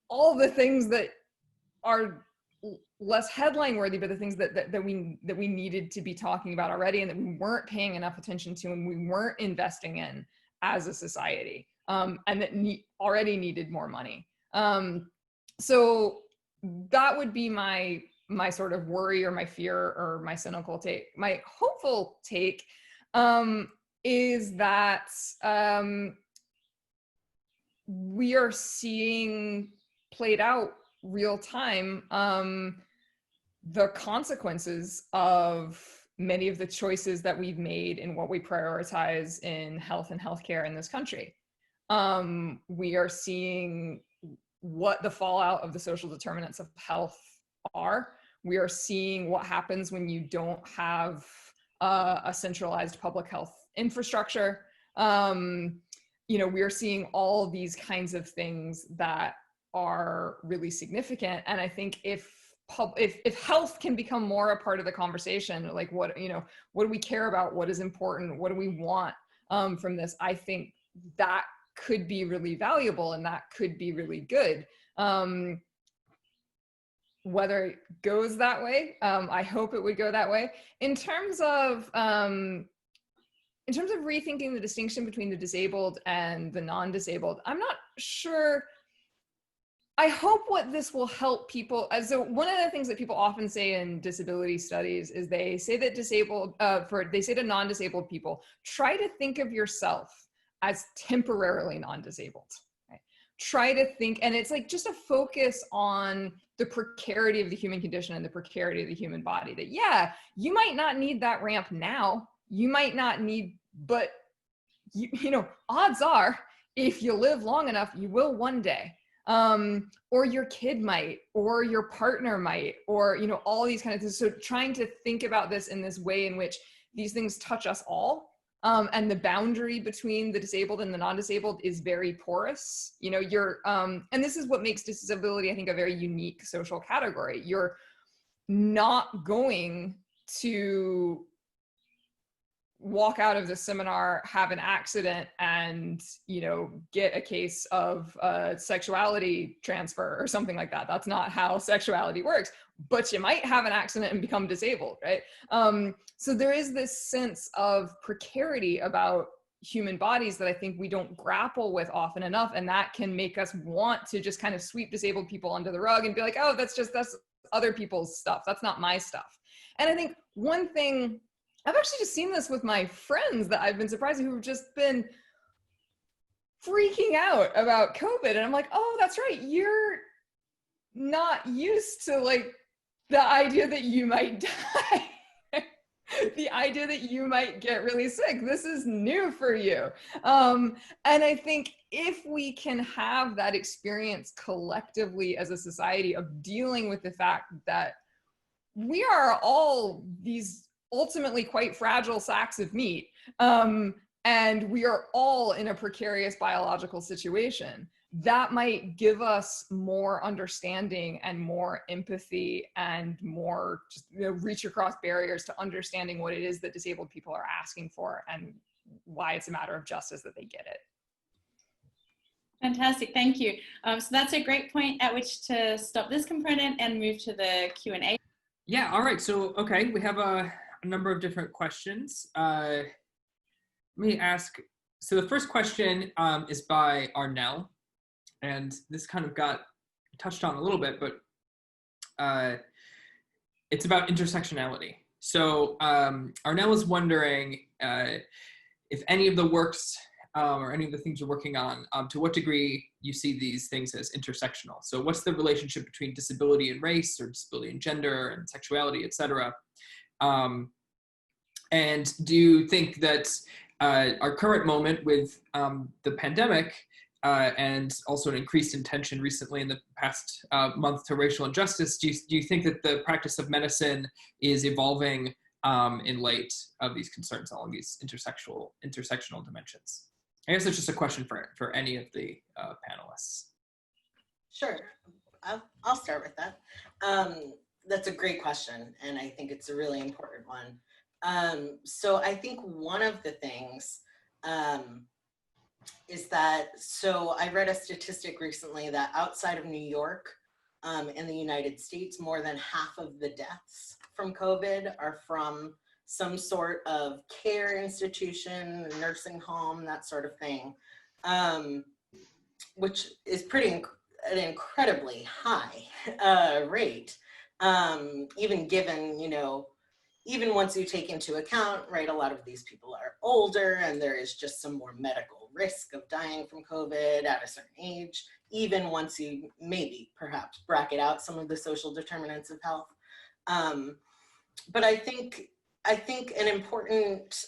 all the things that are less headline worthy, but the things that we needed to be talking about already and that we weren't paying enough attention to and we weren't investing in as a society, and that already needed more money. So that would be my sort of worry or my fear or my cynical take. My hopeful take is that we are seeing played out real time the consequences of many of the choices that we've made in what we prioritize in health and healthcare in this country. We are seeing what the fallout of the social determinants of health are. We are seeing what happens when you don't have a centralized public health infrastructure. You know, we are seeing all these kinds of things that are really significant. And I think if health can become more a part of the conversation, like what do we care about? What is important? What do we want from this? I think that could be really valuable and that could be really good. Whether it goes that way, I hope it would go that way. In terms of rethinking the distinction between the disabled and the non-disabled, I'm not sure. I hope what this will help people. So one of the things that people often say in disability studies is they say that they say to non-disabled people, try to think of yourself as temporarily non-disabled. Right? try to think, and it's like just a focus on the precarity of the human condition and the precarity of the human body. That, yeah, you might not need that ramp now, you might not need, but you know, odds are, if you live long enough, you will one day. Or your kid might, or your partner might, or, you know, all these kind of things. So trying to think about this in this way in which these things touch us all. And the boundary between the disabled and the non-disabled is very porous. You know, and this is what makes disability, I think, a very unique social category. You're not going to walk out of the seminar, have an accident, and, you know, get a case of sexuality transfer or something like that. That's not how sexuality works. But you might have an accident and become disabled, right? So there is this sense of precarity about human bodies that I think we don't grapple with often enough, and that can make us want to just kind of sweep disabled people under the rug and be like, oh, that's other people's stuff. That's not my stuff. And I think one thing, I've actually just seen this with my friends that I've been surprising, who've just been freaking out about COVID. And I'm like, oh, that's right. You're not used to like the idea that you might die, the idea that you might get really sick. This is new for you. And I think if we can have that experience collectively as a society of dealing with the fact that we are all these ultimately quite fragile sacks of meat, and we are all in a precarious biological situation, that might give us more understanding and more empathy and more just, you know, reach across barriers to understanding what it is that disabled people are asking for and why it's a matter of justice that they get it. Fantastic, thank you. So that's a great point at which to stop this component and move to the Q&A. Yeah, all right, so, okay, we have a number of different questions. Let me ask, so the first question is by Arnell, and this kind of got touched on a little bit, but it's about intersectionality. So Arnell is wondering if any of the works or any of the things you're working on, to what degree you see these things as intersectional. So what's the relationship between disability and race, or disability and gender and sexuality, et cetera? And do you think that our current moment with the pandemic and also an increased intention recently in the past month to racial injustice, do you think that the practice of medicine is evolving in light of these concerns along these intersectional dimensions? I guess it's just a question for any of the panelists. Sure, I'll start with that. That's a great question, and I think it's a really important one. So I think one of the things is that, so I read a statistic recently that outside of New York, in the United States, more than half of the deaths from COVID are from some sort of care institution, nursing home, that sort of thing, which is an incredibly high rate, even given, you know, even once you take into account, right, a lot of these people are older and there is just some more medical risk of dying from COVID at a certain age, even once you maybe perhaps bracket out some of the social determinants of health. But I think an important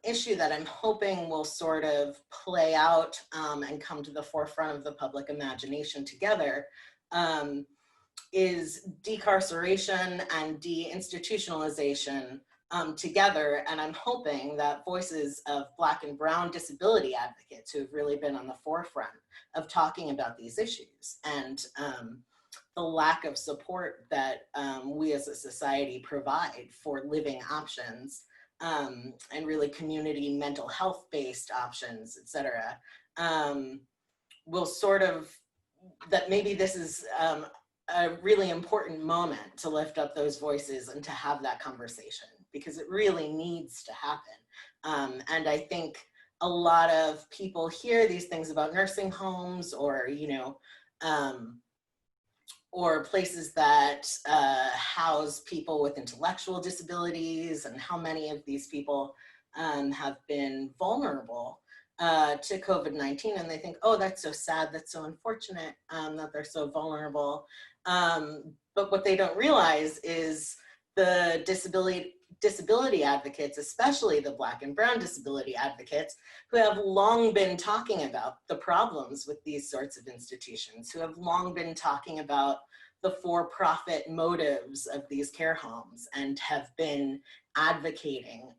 issue that I'm hoping will sort of play out and come to the forefront of the public imagination together is decarceration and deinstitutionalization together. And I'm hoping that voices of Black and Brown disability advocates who have really been on the forefront of talking about these issues and the lack of support that we as a society provide for living options and really community mental health-based options, et cetera, will sort of, that maybe this is a really important moment to lift up those voices and to have that conversation, because it really needs to happen. And I think a lot of people hear these things about nursing homes or, you know, or places that house people with intellectual disabilities and how many of these people have been vulnerable to COVID-19, and they think, oh, that's so sad, that's so unfortunate, that they're so vulnerable. But what they don't realize is the disability advocates, especially the Black and Brown disability advocates, who have long been talking about the problems with these sorts of institutions, who have long been talking about the for-profit motives of these care homes and have been advocating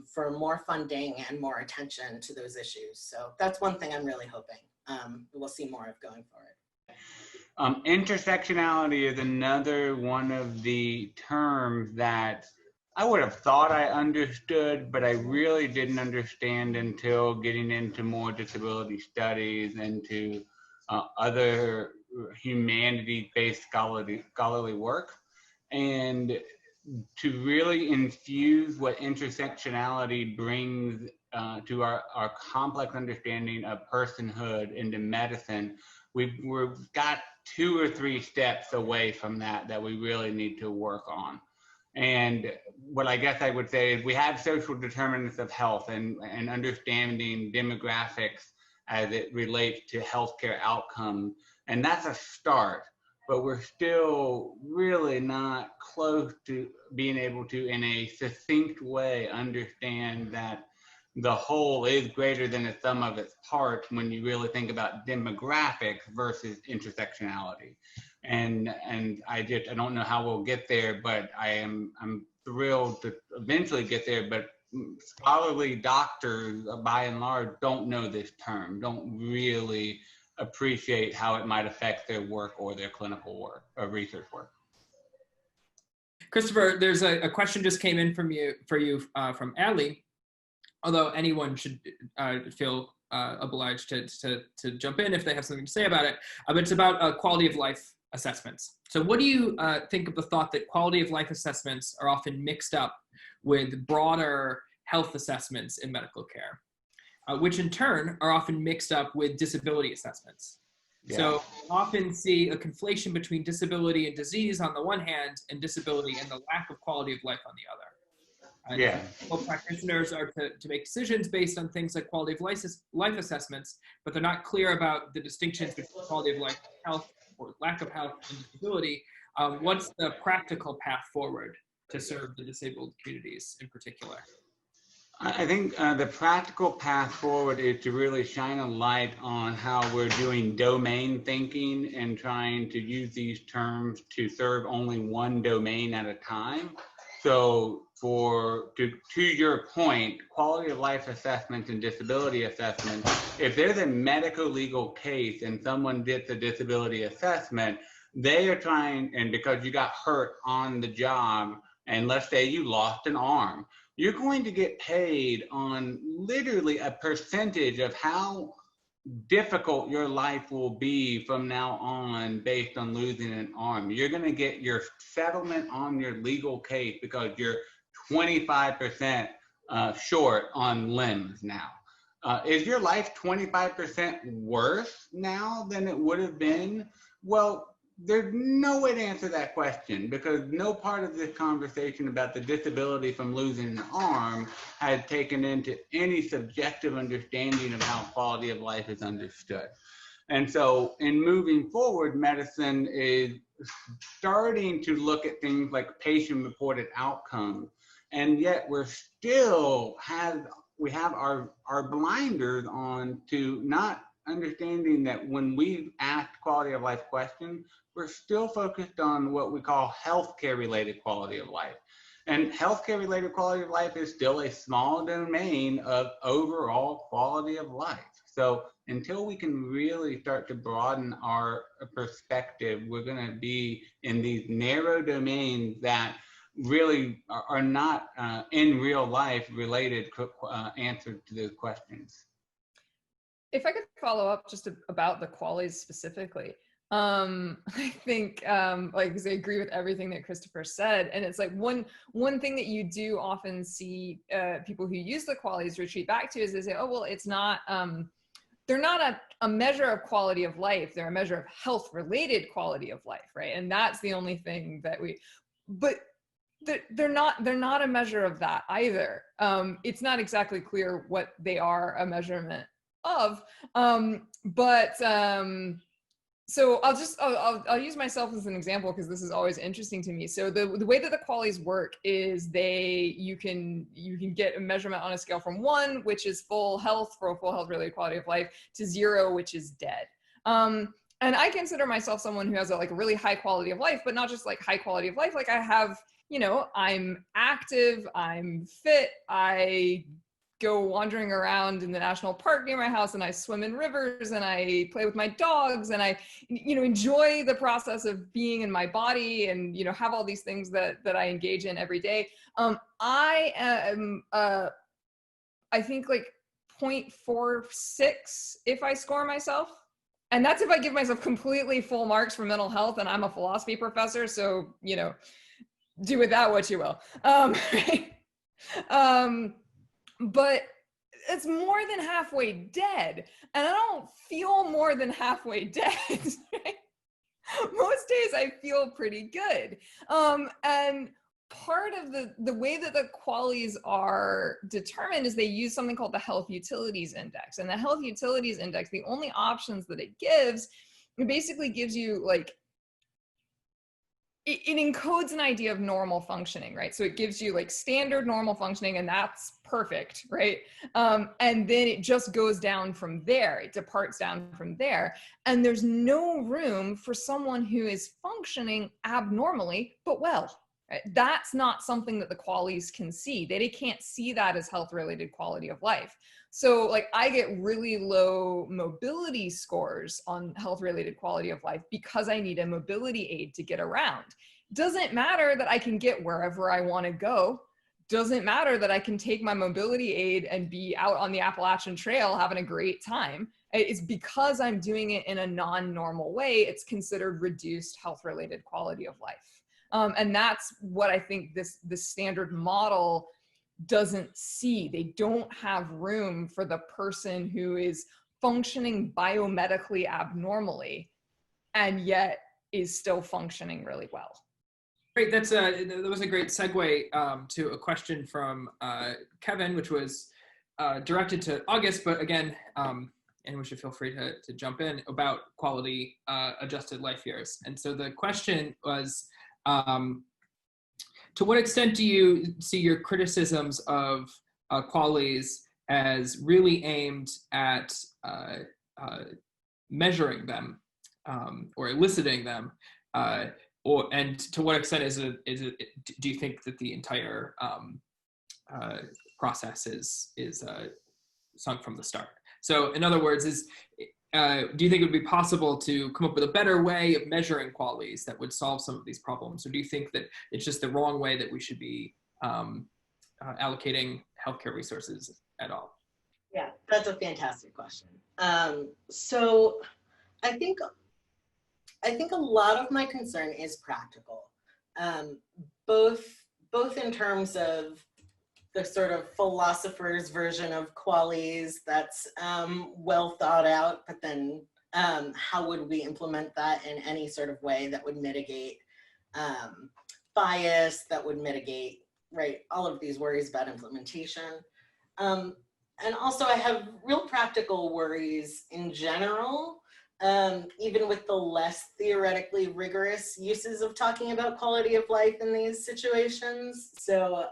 for more funding and more attention to those issues. So that's one thing I'm really hoping we'll see more of going forward. Intersectionality is another one of the terms that I would have thought I understood, but I really didn't understand until getting into more disability studies, into other humanities-based scholarly work. And to really infuse what intersectionality brings to our complex understanding of personhood into medicine, we've got 2 or 3 steps away from that we really need to work on. And what I guess I would say is we have social determinants of health and understanding demographics as it relates to healthcare outcomes. And that's a start, but we're still really not close to being able to, in a succinct way, understand that the whole is greater than the sum of its parts when you really think about demographics versus intersectionality. And I don't know how we'll get there, but I'm thrilled to eventually get there. But scholarly doctors, by and large, don't know this term, don't really appreciate how it might affect their work or their clinical work or research work. Christopher, there's a question just came in from from Ali. Although anyone should feel obliged to jump in if they have something to say about it. But it's about quality of life assessments. So what do you think of the thought that quality of life assessments are often mixed up with broader health assessments in medical care, which in turn are often mixed up with disability assessments? Yeah. So we often see a conflation between disability and disease on the one hand, and disability and the lack of quality of life on the other. Yeah. Medical practitioners are to make decisions based on things like quality of life assessments, but they're not clear about the distinctions between quality of life, health, or lack of health, and disability. What's the practical path forward to serve the disabled communities in particular? I think the practical path forward is to really shine a light on how we're doing domain thinking and trying to use these terms to serve only one domain at a time. So to your point, quality of life assessments and disability assessments, if there's a medical legal case and someone gets a disability assessment, they are trying, and because you got hurt on the job, and let's say you lost an arm, you're going to get paid on literally a percentage of how difficult your life will be from now on based on losing an arm. You're going to get your settlement on your legal case because you're 25% short on limbs now. Is your life 25% worse now than it would have been? Well, there's no way to answer that question because no part of this conversation about the disability from losing an arm has taken into any subjective understanding of how quality of life is understood. And so in moving forward, medicine is starting to look at things like patient-reported outcomes, and yet we have our blinders on to not understanding that when we ask quality of life questions, we're still focused on what we call healthcare related quality of life. And healthcare related quality of life is still a small domain of overall quality of life. So until we can really start to broaden our perspective, we're going to be in these narrow domains that really are not in real life related answers to those questions. If I could follow up just about the qualities specifically, I think, because I agree with everything that Christopher said, and it's like one thing that you do often see people who use the qualities retreat back to is they say, oh, well, it's not, they're not a measure of quality of life, they're a measure of health-related quality of life, right? And that's the only thing that but they're not a measure of that either. It's not exactly clear what they are a measurement of. So I'll use myself as an example because this is always interesting to me. So the way that the qualities work is you can get a measurement on a scale from 1, which is full health, for a full health related quality of life, to 0, which is dead. And I consider myself someone who has a really high quality of life, but not just like high quality of life. Like I have, I'm active, I'm fit, I go wandering around in the national park near my house, and I swim in rivers, and I play with my dogs, and I, enjoy the process of being in my body, and, have all these things that I engage in every day. I am, I think like 0.46 if I score myself. And that's if I give myself completely full marks for mental health, and I'm a philosophy professor, so, do with that what you will. But it's more than halfway dead, and I don't feel more than halfway dead. Right? Most days I feel pretty good. And part of the way that the qualities are determined is they use something called the Health Utilities Index. And the Health Utilities Index, the only options that it gives, it basically gives you it encodes an idea of normal functioning, right? So it gives you standard normal functioning, and that's perfect, right? And then it just goes down from there. It departs down from there. And there's no room for someone who is functioning abnormally, but well. Right? That's not something that the qualities can see. They can't see that as health-related quality of life. So I get really low mobility scores on health-related quality of life because I need a mobility aid to get around. Doesn't matter that I can get wherever I want to go. Doesn't matter that I can take my mobility aid and be out on the Appalachian Trail having a great time. It's because I'm doing it in a non-normal way. It's considered reduced health-related quality of life. And that's what I think this standard model doesn't see. They don't have room for the person who is functioning biomedically abnormally and yet is still functioning really well. Great, that was a great segue to a question from Kevin, which was directed to August, but again, anyone should feel free to jump in, about quality adjusted life years. And so the question was, to what extent do you see your criticisms of qualities as really aimed at measuring them or eliciting them, and to what extent is it? Do you think that the entire process is sunk from the start? So, in other words, do you think it would be possible to come up with a better way of measuring qualities that would solve some of these problems? Or do you think that it's just the wrong way that we should be allocating healthcare resources at all? Yeah, that's a fantastic question. So I think a lot of my concern is practical, both in terms of the sort of philosopher's version of qualities that's well thought out, but then how would we implement that in any sort of way that would mitigate bias, that would mitigate, right, all of these worries about implementation. And also I have real practical worries in general, even with the less theoretically rigorous uses of talking about quality of life in these situations. So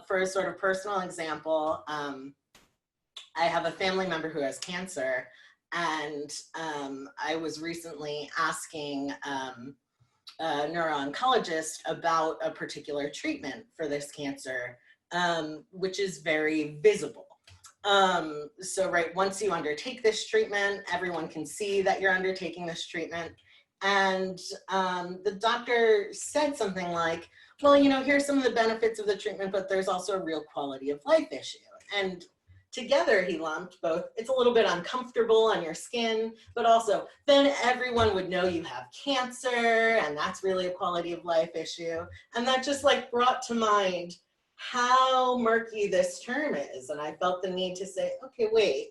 for a sort of personal example, I have a family member who has cancer, and I was recently asking a neuro-oncologist about a particular treatment for this cancer, which is very visible. So right, once you undertake this treatment, everyone can see that you're undertaking this treatment. And the doctor said something like, well, here's some of the benefits of the treatment, but there's also a real quality of life issue. And together he lumped both, it's a little bit uncomfortable on your skin, but also then everyone would know you have cancer, and that's really a quality of life issue. And that just brought to mind how murky this term is. And I felt the need to say, okay, wait,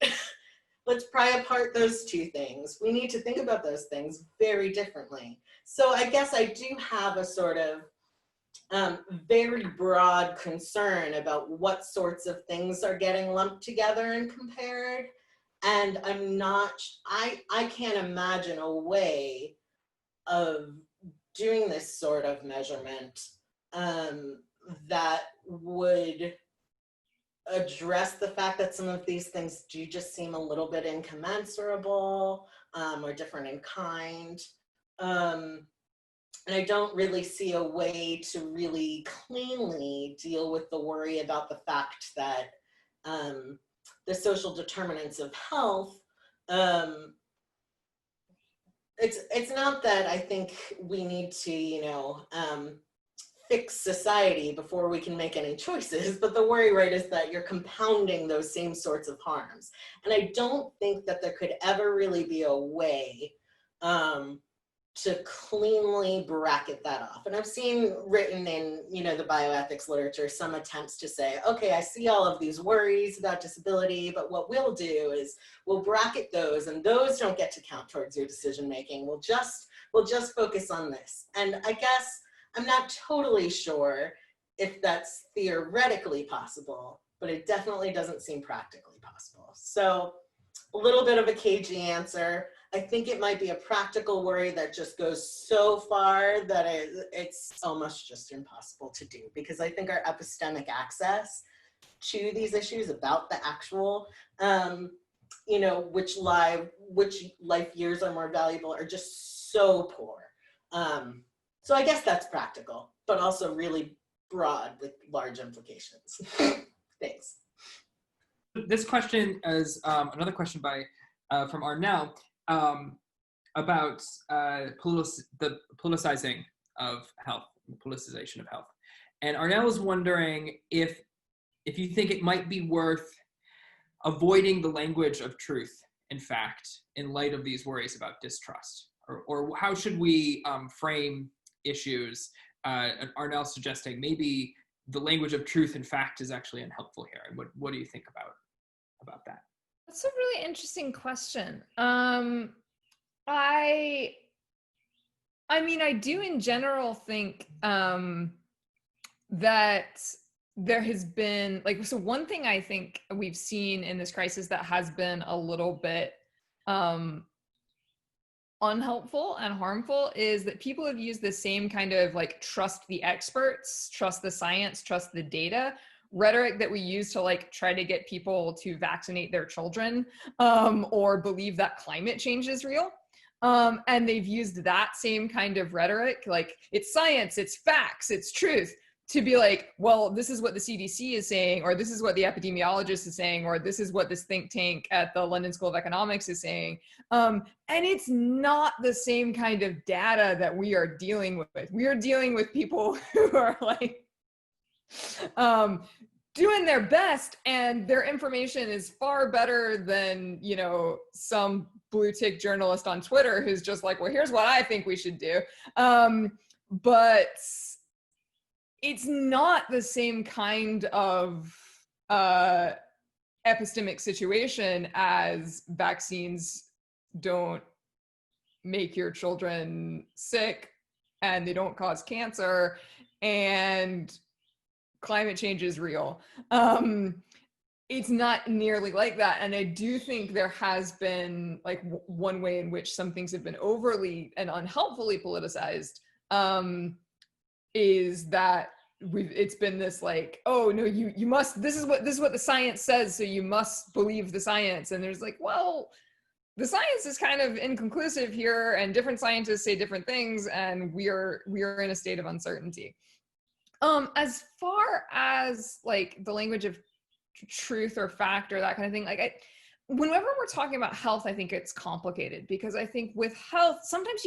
let's pry apart those two things. We need to think about those things very differently. So I guess I do have a sort of very broad concern about what sorts of things are getting lumped together and compared. And I can't imagine a way of doing this sort of measurement that would address the fact that some of these things do just seem a little bit incommensurable or different in kind. And I don't really see a way to really cleanly deal with the worry about the fact that the social determinants of health, it's not that I think we need to, fix society before we can make any choices, but the worry, right, is that you're compounding those same sorts of harms. And I don't think that there could ever really be a way to cleanly bracket that off. And I've seen written in, the bioethics literature, some attempts to say, okay, I see all of these worries about disability, but what we'll do is we'll bracket those, and those don't get to count towards your decision-making. We'll just focus on this. And I guess I'm not totally sure if that's theoretically possible, but it definitely doesn't seem practically possible. So a little bit of a cagey answer. I think it might be a practical worry that just goes so far that it's almost just impossible to do, because I think our epistemic access to these issues about the actual, which life years are more valuable are just so poor. So I guess that's practical, but also really broad with large implications. Thanks. This question is another question from Arnell about the politicizing of health, the politicization of health. And Arnell is wondering if you think it might be worth avoiding the language of truth, in fact, in light of these worries about distrust, or how should we frame issues? Arnell suggesting maybe the language of truth, in fact, is actually unhelpful here. And what do you think about that? That's a really interesting question. I do in general think that there has been so one thing I think we've seen in this crisis that has been a little bit unhelpful and harmful is that people have used the same kind of trust the experts, trust the science, trust the data rhetoric that we use to try to get people to vaccinate their children or believe that climate change is real. And they've used that same kind of rhetoric, it's science, it's facts, it's truth, to be well, this is what the CDC is saying, or this is what the epidemiologist is saying, or this is what this think tank at the London School of Economics is saying. And it's not the same kind of data that we are dealing with. We are dealing with people who are doing their best, and their information is far better than, some blue tick journalist on Twitter who's just well, here's what I think we should do. But it's not the same kind of epistemic situation as vaccines don't make your children sick and they don't cause cancer and climate change is real. It's not nearly like that. And I do think there has been one way in which some things have been overly and unhelpfully politicized is that it's been this oh no, you must, this is what the science says, so you must believe the science. And there's well, the science is kind of inconclusive here, and different scientists say different things, and we are in a state of uncertainty. As far as the language of truth or fact or that kind of thing, whenever we're talking about health, I think it's complicated, because I think with health, sometimes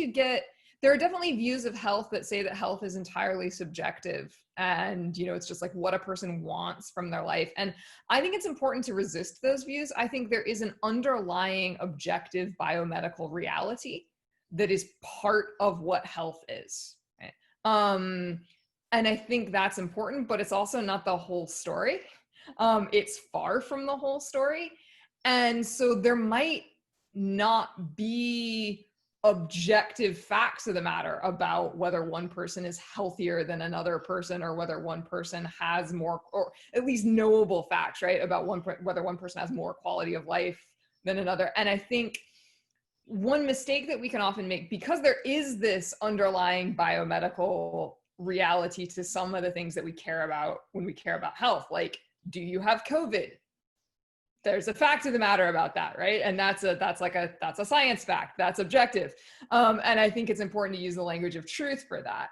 there are definitely views of health that say that health is entirely subjective, and it's just what a person wants from their life. And I think it's important to resist those views. I think there is an underlying objective biomedical reality that is part of what health is. Right? And I think that's important, but it's also not the whole story. It's far from the whole story. And so there might not be objective facts of the matter about whether one person is healthier than another person, or whether one person has more, or at least knowable facts, right, about whether one person has more quality of life than another. And I think one mistake that we can often make, because there is this underlying biomedical reality to some of the things that we care about when we care about health, like, do you have COVID? There's a fact of the matter about that, right? And that's a science fact, that's objective. And I think it's important to use the language of truth for that.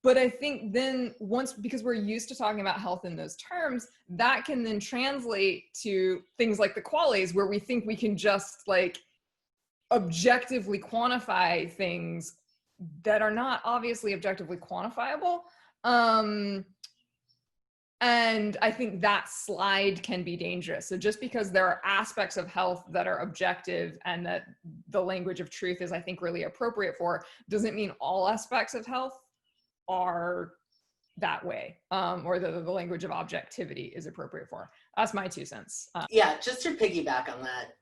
But I think then because we're used to talking about health in those terms, that can then translate to things like the QALYs, where we think we can just like objectively quantify things that are not obviously objectively quantifiable. And I think that slide can be dangerous. So just because there are aspects of health that are objective and that the language of truth is, I think, really appropriate for, doesn't mean all aspects of health are that way, or the language of objectivity is appropriate for. That's my 2 cents. Yeah, just to piggyback on that,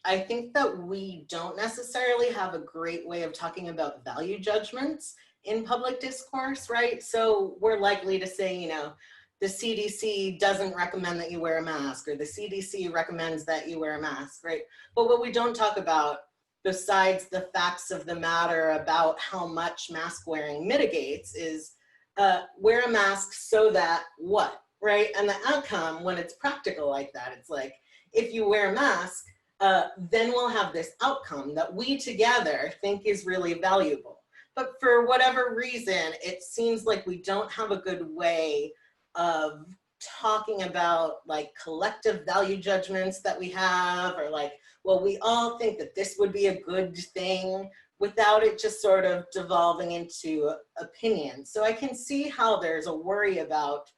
I think that we don't necessarily have a great way of talking about value judgments in public discourse, right? So we're likely to say, you know, the CDC doesn't recommend that you wear a mask, or the CDC recommends that you wear a mask, right? But what we don't talk about, besides the facts of the matter about how much mask wearing mitigates, is wear a mask so that what, right? And the outcome, when it's practical like that, it's like, if you wear a mask, then we'll have this outcome that we together think is really valuable. But for whatever reason, it seems like we don't have a good way of talking about like collective value judgments that we have, or like, well, we all think that this would be a good thing, without it just sort of devolving into opinion. So I can see how there's a worry about,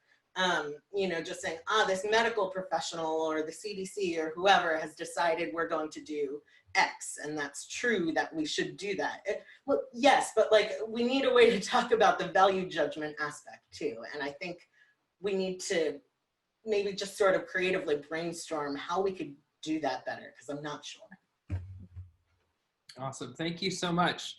you know, just saying, this medical professional or the CDC or whoever has decided we're going to do X, and that's true that we should do that. Well, yes, but like, we need a way to talk about the value judgment aspect too. And I think we need to maybe just sort of creatively brainstorm how we could do that better, because I'm not sure. Awesome, thank you so much.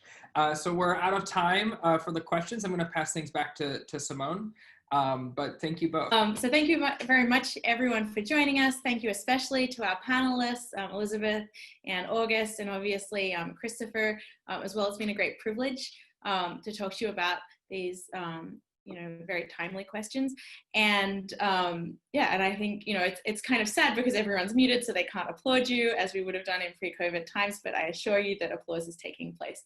So we're out of time for the questions. I'm gonna pass things back to Simone, but thank you both. So thank you very much, everyone, for joining us. Thank you especially to our panelists, Elizabeth and August, and obviously Christopher, as well. It's been a great privilege to talk to you about these you know, very timely questions. And yeah, and I think, you know, it's kind of sad because everyone's muted, so they can't applaud you as we would have done in pre-COVID times, but I assure you that applause is taking place.